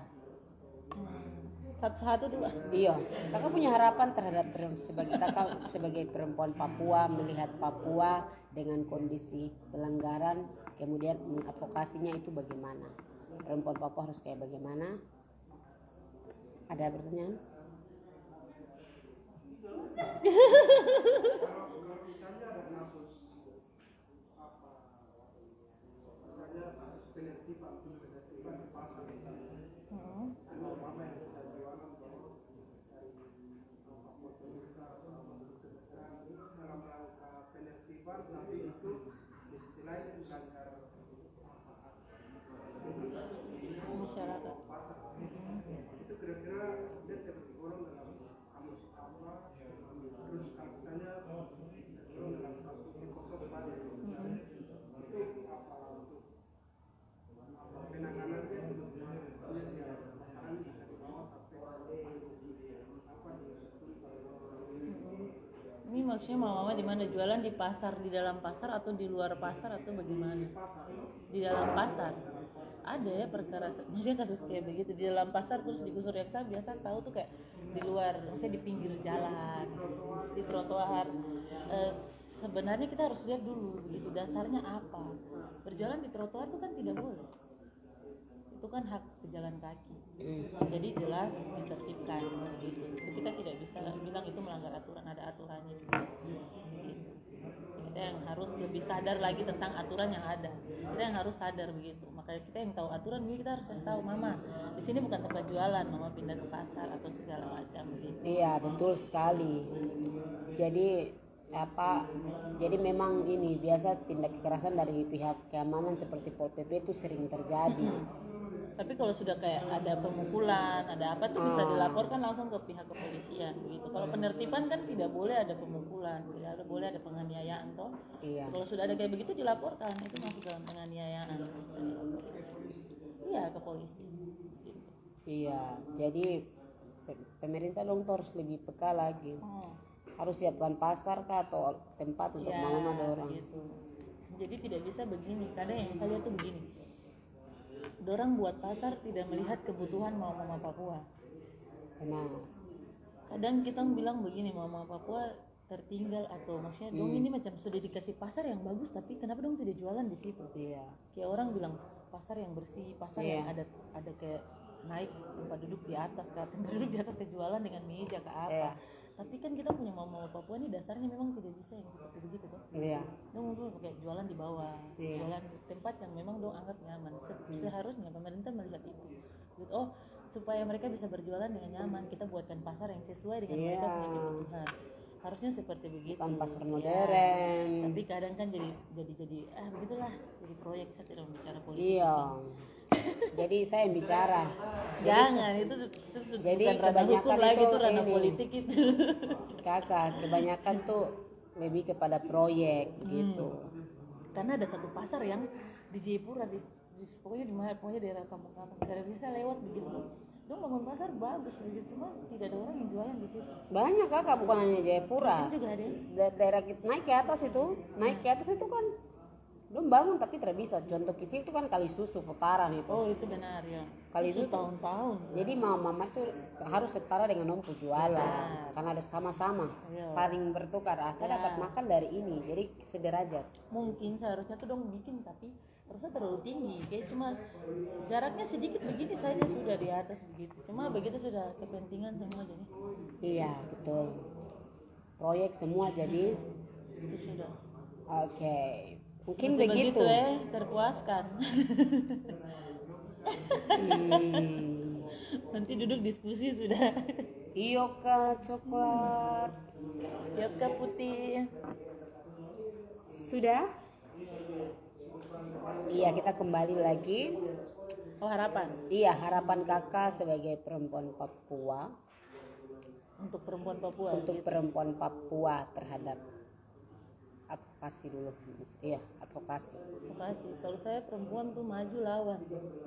Satu-satu dulu. Iya, kakak punya harapan terhadap sebagai kakak sebagai perempuan Papua, melihat Papua dengan kondisi pelanggaran, kemudian mengadvokasinya itu bagaimana? Perempuan Papua harus kayak bagaimana? Ada pertanyaan? kalau misalnya ada kasus misalnya kasus penertiban di pasar sama mama yang sudah jualan bahwa dari Papua pemerintah dalam rangka penertiban, tapi itu di sisi lain melanggar Masyarakat. pasar. Itu kira-kira dia tergolong dalam kamus apa? Terus kalau misalnya tergolong dalam kasus ekosistem itu apa untuk penanganannya itu masalah bisa dibawa sampai apa Ini maksudnya mama di mana jualan, di pasar, di dalam pasar atau di luar pasar atau bagaimana? Di dalam pasar. Ada ya perkara, maksudnya kasus kayak begitu di dalam pasar terus digusur. Yang saya biasa tahu tuh kayak di luar, maksudnya di pinggir jalan, di trotoar. Sebenarnya kita harus lihat dulu begitu dasarnya apa. Berjalan di trotoar itu kan tidak boleh. Itu kan hak pejalan kaki. Jadi jelas ditertibkan gitu. Itu kita tidak bisa bilang itu melanggar aturan, ada aturannya juga. Gitu. Kita yang harus lebih sadar lagi tentang aturan yang ada. Kita yang harus sadar begitu. Makanya kita yang tahu aturan, kita harus kasih tahu mama. Di sini bukan tempat jualan, mama pindah ke pasar atau segala macam begitu. Iya, betul sekali. Jadi memang ini biasa tindak kekerasan dari pihak keamanan seperti Pol PP itu sering terjadi. Tapi kalau sudah kayak ada pemukulan, ada apa tuh bisa dilaporkan langsung ke pihak kepolisian gitu. Kalau penertiban kan tidak boleh ada pemukulan, boleh ada penganiayaan toh. Iya. Kalau sudah ada kayak begitu dilaporkan, itu masuk dalam penganiayaan, bisa dilaporkan. Iya, ke polisi. Gitu. Iya, jadi pemerintah dong tuh harus lebih peka lagi. Harus siapkan pasar kah atau tempat untuk mama dorang. Gitu. Jadi tidak bisa begini. Kadang yang saya lihat tuh begini. Dorang buat pasar tidak melihat kebutuhan mama Papua. Benar. Kadang kita bilang begini, mama Papua tertinggal atau maksudnya dong ini macam sudah dikasih pasar yang bagus tapi kenapa dong tidak jualan di situ? Iya. Kayak orang bilang pasar yang bersih, pasar yang ada kayak naik tempat duduk di atas, tempat duduk di atas kejualan dengan meja ke apa. Tapi kan kita punya mama Papua ini dasarnya memang tidak bisa yang seperti begitu kan. Iya. Dong pakai jualan di bawah, jualan di tempat yang memang dong anggap nyaman. Seharusnya pemerintah melihat itu. Oh, supaya mereka bisa berjualan dengan nyaman, kita buatkan pasar yang sesuai dengan mereka punya kebutuhan. Harusnya seperti begitu. Bukan pasar modern. Tapi kadang kan jadi begitulah, jadi proyek. Saya tidak bicara politik. Iya. Jadi saya yang bicara. Jangan, itu Jadi bukan ranah hukum lagi, itu ranah politik itu. Kakak, kebanyakan tuh lebih kepada proyek gitu. Karena ada satu pasar yang di Jayapura, pokoknya di mana, pokoknya daerah kampung-kampung. Dari bisa lewat begitu. Dong bangun pasar bagus begitu, cuma tidak ada orang yang jualan di situ. Banyak kakak, bukan hanya Jayapura. Di sini juga ada. Daerah naik ke atas itu kan belum bangun tapi tidak bisa. Contoh kecil itu kan Kali Susu putaran itu. Oh itu benar ya. Kali itu Susu tahun-tahun. Jadi mama tuh harus setara dengan om jualan. Karena ada sama-sama saling bertukar. Saya dapat makan dari ini. Jadi sederajat. Mungkin seharusnya tuh dong bikin tapi terusnya terlalu tinggi. Kayak cuma jaraknya sedikit begini saja sudah di atas begitu. Cuma begitu sudah kepentingan semua jadi. Iya betul. Proyek semua jadi. Itu sudah. Oke. Mungkin begitu. begitu. Terpuaskan. Nanti duduk diskusi sudah. Iyo kak coklat. Iya kak putih. Sudah? Iya kita kembali lagi. Oh harapan. Iya harapan kakak sebagai perempuan Papua. Untuk perempuan Papua. Untuk perempuan Papua terhadap advokasi dulu. Iya advokasi. Kalau saya perempuan tuh maju lawan.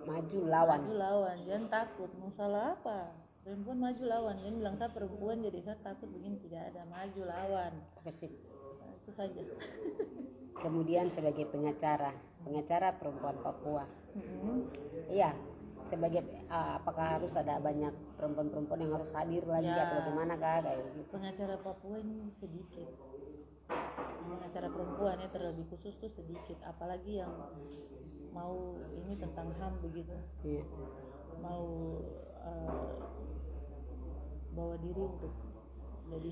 Maju lawan. Jangan takut. Mau salah apa? Perempuan maju lawan. Jangan bilang saya perempuan jadi saya takut begini, tidak ada. Maju lawan. Sip. Nah, itu saja. Kemudian sebagai pengacara perempuan Papua. Iya. Sebagai apakah harus ada banyak perempuan-perempuan yang harus hadir lagi atau bagaimana kak kayak gitu? Pengacara Papua ini sedikit. Pengacara perempuan ya terlebih khusus tuh sedikit, apalagi yang mau ini tentang HAM begitu. Iya. Mau bawa diri untuk jadi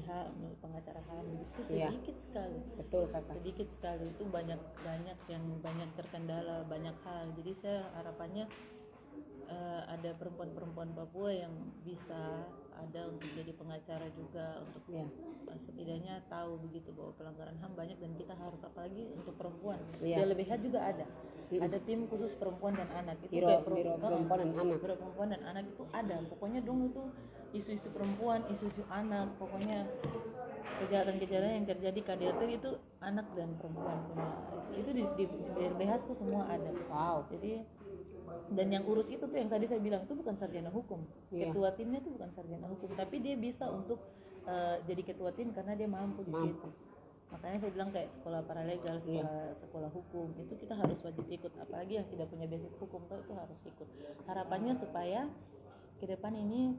pengacara HAM itu sedikit sekali. Betul kakak. Sedikit sekali, itu banyak yang terkendala banyak hal. Jadi saya harapannya ada perempuan-perempuan Papua yang bisa ada untuk jadi pengacara juga untuk setidaknya tahu begitu bahwa pelanggaran HAM banyak dan kita harus apalagi untuk perempuan. Di LBH juga ada tim khusus perempuan dan anak itu Biro perempuan dan anak. Biro perempuan dan anak itu ada. Pokoknya dong itu isu-isu perempuan, isu-isu anak, pokoknya kejahatan-kejahatan yang terjadi KDRT itu anak dan perempuan. Itu di LBH tuh semua ada. Wow. Jadi dan yang urus itu tuh yang tadi saya bilang itu bukan sarjana hukum. Ketua timnya itu bukan sarjana hukum, tapi dia bisa untuk jadi ketua tim karena dia mampu di situ. Makanya saya bilang kayak sekolah paralegal, sekolah hukum itu kita harus wajib ikut, apalagi yang tidak punya basic hukum itu harus ikut. Harapannya supaya ke depan ini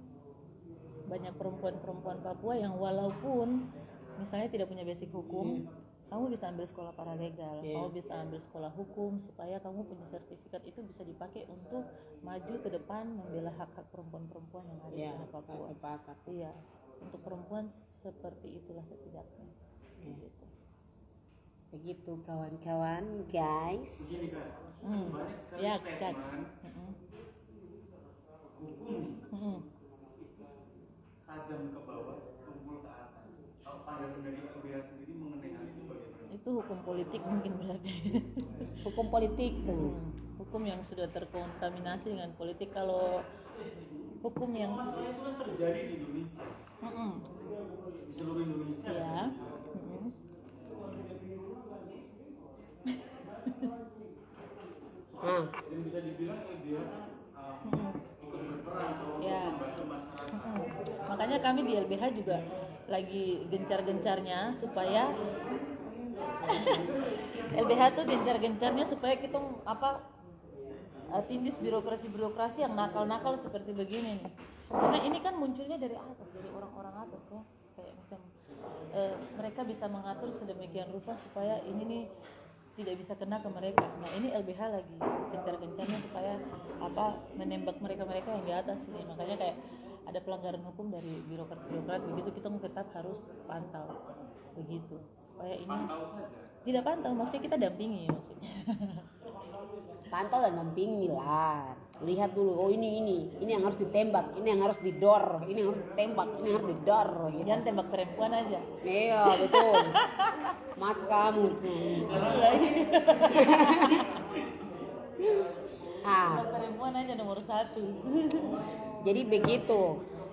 banyak perempuan-perempuan Papua yang walaupun misalnya tidak punya basic hukum, kamu bisa ambil sekolah paralegal, kamu bisa ambil sekolah hukum supaya kamu punya sertifikat itu bisa dipakai untuk maju ke depan membela hak-hak perempuan-perempuan yang ada di Papua. Iya, untuk perempuan seperti itulah setidaknya. Gitu. Begitu kawan-kawan, guys. Ya, guys. Tajam ke bawah, tumpul ke atas. Kalau pandangan dari LBH sendiri mengenai hal itu bagaimana? Itu hukum politik mungkin berarti. Hukum politik tuh. Hukum hukum yang sudah terkontaminasi dengan politik. Kalau hukum yang masalah itu kan terjadi di Indonesia, di seluruh Indonesia. ya Dan bisa dibilang dia ikut berperan ya. membantu masyarakat. Makanya kami di LBH juga lagi gencar-gencarnya supaya LBH tuh gencar-gencarnya supaya kita tindis birokrasi yang nakal-nakal seperti begini nih. Karena ini kan munculnya dari atas, dari orang-orang atas tuh, kayak macam mereka bisa mengatur sedemikian rupa supaya ini nih tidak bisa kena ke mereka. Nah ini LBH lagi gencar-gencarnya supaya menembak mereka-mereka yang di atas ini. Makanya kayak ada pelanggaran hukum dari birokrat begitu, kita tetap harus pantau begitu supaya ini tidak pantau, maksudnya kita dampingi maksudnya. Pantau dan dampingi lah. Lihat dulu, oh ini yang harus ditembak, ini yang harus didor, ini yang harus ditembak, ini yang harus didor gitu. Jangan tembak perempuan aja. Iya betul. Mas kamu tuh. Tembak perempuan aja nomor 1. Jadi begitu.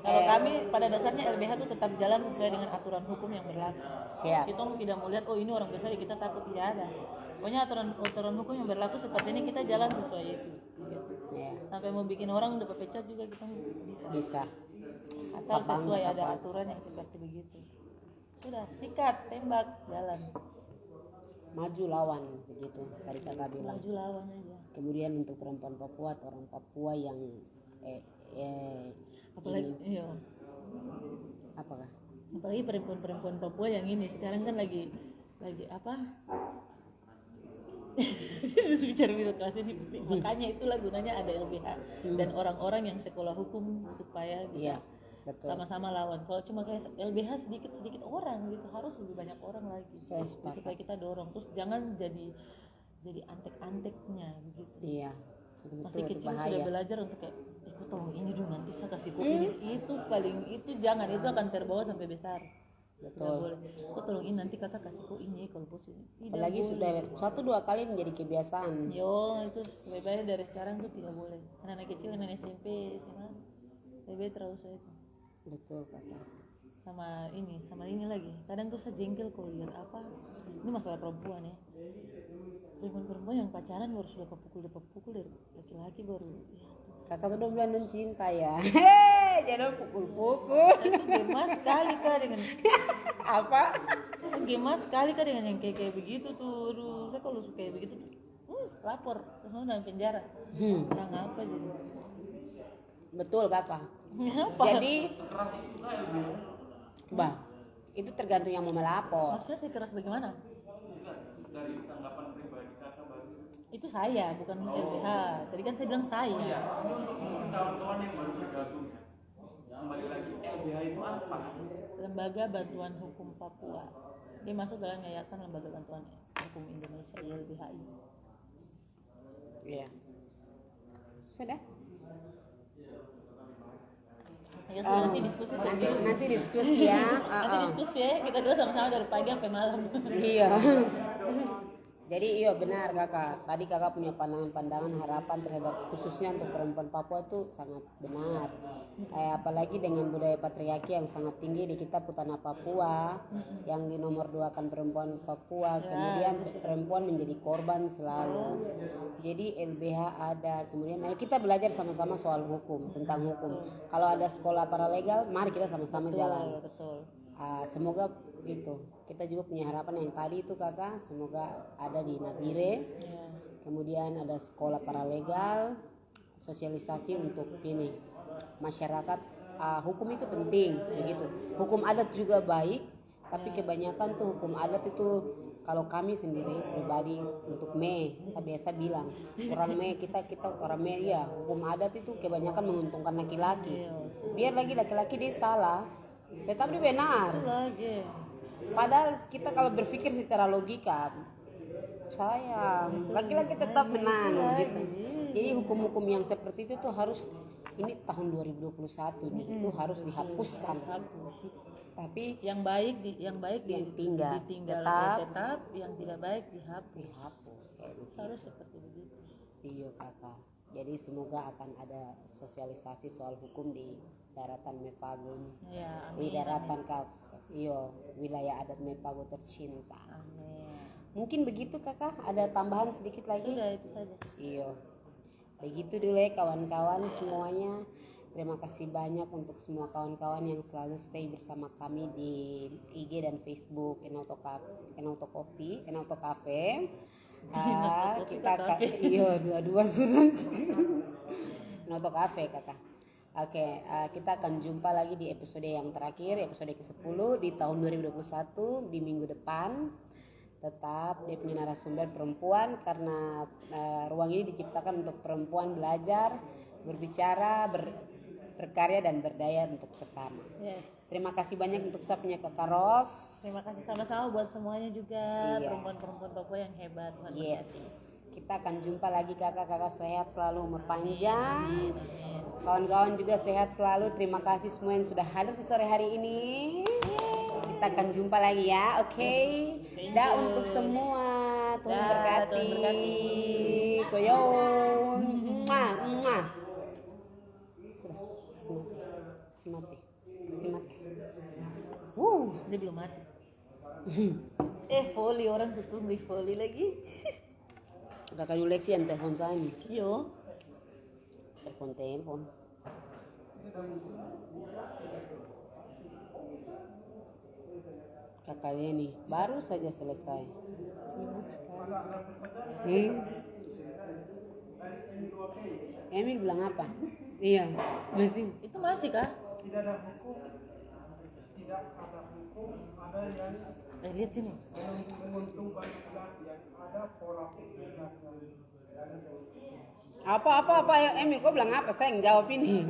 Kalau kami pada dasarnya LBH itu tetap jalan sesuai dengan aturan hukum yang berlaku. Siap. Kita tidak mau lihat, oh ini orang besar kita takut, tidak ada. Pokoknya aturan hukum yang berlaku seperti ini kita jalan sesuai itu. Gitu. Ya. Sampai mau bikin orang udah pecat juga kita bisa. Asal sesuai ada aturan yang seperti begitu. Sudah, sikat, tembak, jalan. Maju lawan begitu tadi kakak bilang. Maju lawan aja. Kemudian untuk perempuan Papua atau orang Papua yang Apalagi iya. Apakah? Apalagi perempuan Papua yang ini sekarang kan lagi apa? Bicara birokrasi ini, makanya itulah gunanya ada LBH dan orang-orang yang sekolah hukum supaya bisa sama-sama lawan. Kalau cuma kayak LBH sedikit orang gitu, harus lebih banyak orang lagi supaya kita dorong. Terus jangan jadi antek-anteknya begitu. Iya. Masih kecil bahaya. Sudah belajar untuk kayak kok tolong ini dong, nanti saya kasih kok ini, itu jangan, itu akan terbawa sampai besar. Betul. Kok tolong ini, nanti kakak kasih kok ini kalau bos ini. Apalagi sudah 1-2 kali menjadi kebiasaan. Yo, itu lebih dari sekarang tuh tidak boleh. Anak-anak kecil, anak SMP, SMA, lebih terlalu saya itu. Betul kata. Sama ini lagi. Kadang tuh saya jengkel kalau lihat ini masalah perempuan ya. Perempuan yang pacaran baru sudah pukul dari laki-laki baru. Ya, kakak sudah bilang mencinta ya. Jangan pukul-pukul. Gemas sekali kak dengan apa? Gemas sekali kak dengan yang kayak begitu tuh. Aduh, saya kalau suka kayak begitu lapor terus dalam penjara. Orang apa jadi? Betul kakak. Apa? Jadi, itu tergantung yang mau melapor. Maksudnya keras bagaimana? Dari tanggapan pribadi kakak baru. Itu saya, bukan LBH. Tadi kan saya bilang saya. Ini untuk kawan-kawan yang baru bergabung ya. Kembali lagi, LBH itu apa? Lembaga Bantuan Hukum Papua. Dia masuk dalam Yayasan Lembaga Bantuan Hukum Indonesia YLBHI. Iya. Sudah? Ya sudah, nanti diskusi nanti diskusi ya. Nanti diskusi ya, kita dua sama-sama dari pagi sampai malam. Iya. Jadi iya benar kakak. Tadi kakak punya pandangan harapan terhadap khususnya untuk perempuan Papua itu sangat benar. Apalagi dengan budaya patriarki yang sangat tinggi di kita Putana Papua, yang di nomor 2-kan perempuan Papua, kemudian perempuan menjadi korban selalu. Jadi LBH ada, kemudian ayo kita belajar sama-sama soal hukum, tentang hukum. Kalau ada sekolah paralegal, mari kita sama-sama jalan. Betul. Semoga itu kita juga punya harapan yang tadi itu kakak, semoga ada di Nabire, kemudian ada sekolah paralegal, sosialisasi untuk ini masyarakat. Hukum itu penting begitu, hukum adat juga baik, tapi kebanyakan tuh hukum adat itu kalau kami sendiri pribadi untuk saya biasa bilang orang kita orang ya, hukum adat itu kebanyakan menguntungkan laki-laki. Biar lagi laki-laki dia salah, tetapi dia benar. Padahal kita kalau berpikir secara logika, sayang, laki-laki tetap menang gitu. Jadi hukum-hukum yang seperti itu tuh harus, ini tahun 2021 nih, itu harus dihapuskan. Tapi yang baik ditinggal tetap, yang tidak baik dihapus. Kayak gitu. Harus seperti begitu. Iya kakak. Jadi semoga akan ada sosialisasi soal hukum di daratan Mepago ini. Ya, Di amin. daratan wilayah adat Mepago tercinta. Amin. Mungkin begitu kakak. Ada tambahan sedikit lagi? Sudah itu saja. Iya. Begitu dulu ya kawan-kawan semuanya. Terima kasih banyak untuk semua kawan-kawan yang selalu stay bersama kami di IG dan Facebook Enauto Cafe. Kita iya dua-dua sudah. Enauto Cafe kakak. Oke, kita akan jumpa lagi di episode yang terakhir, episode ke-10 di tahun 2021 di minggu depan. Tetap dia punya narasumber perempuan karena ruang ini diciptakan untuk perempuan belajar, berbicara, berkarya dan berdaya untuk sesama. Yes. Terima kasih banyak untuk saya punya Kakak Ros. Terima kasih sama-sama buat semuanya juga, Iya. perempuan-perempuan Papua yang hebat. Tuhan Yes. berkati. Kita akan jumpa lagi kakak-kakak, sehat selalu, umur panjang. Amin, amin. Kawan-kawan juga sehat selalu. Terima kasih semua yang sudah hadir di sore hari ini. Kita akan jumpa lagi ya, oke? Thank Dah you. untuk semua. Tuhan Dah, berkati. Tuhan berkati. Koyo. Muah, muah. Sudah, semati. Dia belum mati. Volley, orang suka beli volley lagi. Kakak Yuleksi yang telepon saya nih. Yo. Telepon. Kakaknya nih baru saja selesai. Sibuk sekali. Emil bilang apa? Iya, mesti. Itu masih kah? Tidak ada hukum, ada yang Lihat sini. menguntungkan laki-laki, yang ada pola pikir laki-laki. Apa ya Emil, kau bilang apa? Saya yang jawab ini.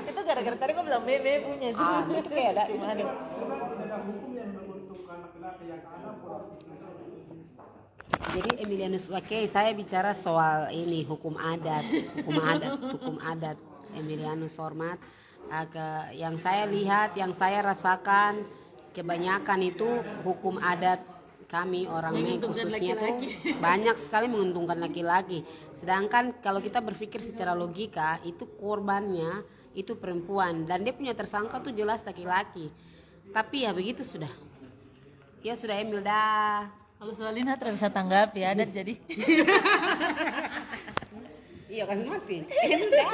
Itu gara-gara tadi kok bilang bebe punya itu. Itu kayak ada. Gimana? Tidak ada hukum yang menguntungkan laki-laki, yang ada pola pikir. Jadi Emilianus Wake, saya bicara soal ini hukum adat Emilianus hormat. Yang saya lihat, yang saya rasakan kebanyakan itu hukum adat kami orang Mei khususnya tuh banyak sekali menguntungkan laki-laki. Sedangkan kalau kita berpikir secara logika itu korbannya itu perempuan dan dia punya tersangka tuh jelas laki-laki. Tapi ya begitu sudah. Ya sudah Emil dah. Kalau Solina tidak bisa tanggapi adat jadi. Iya kasih mati. Emil dah.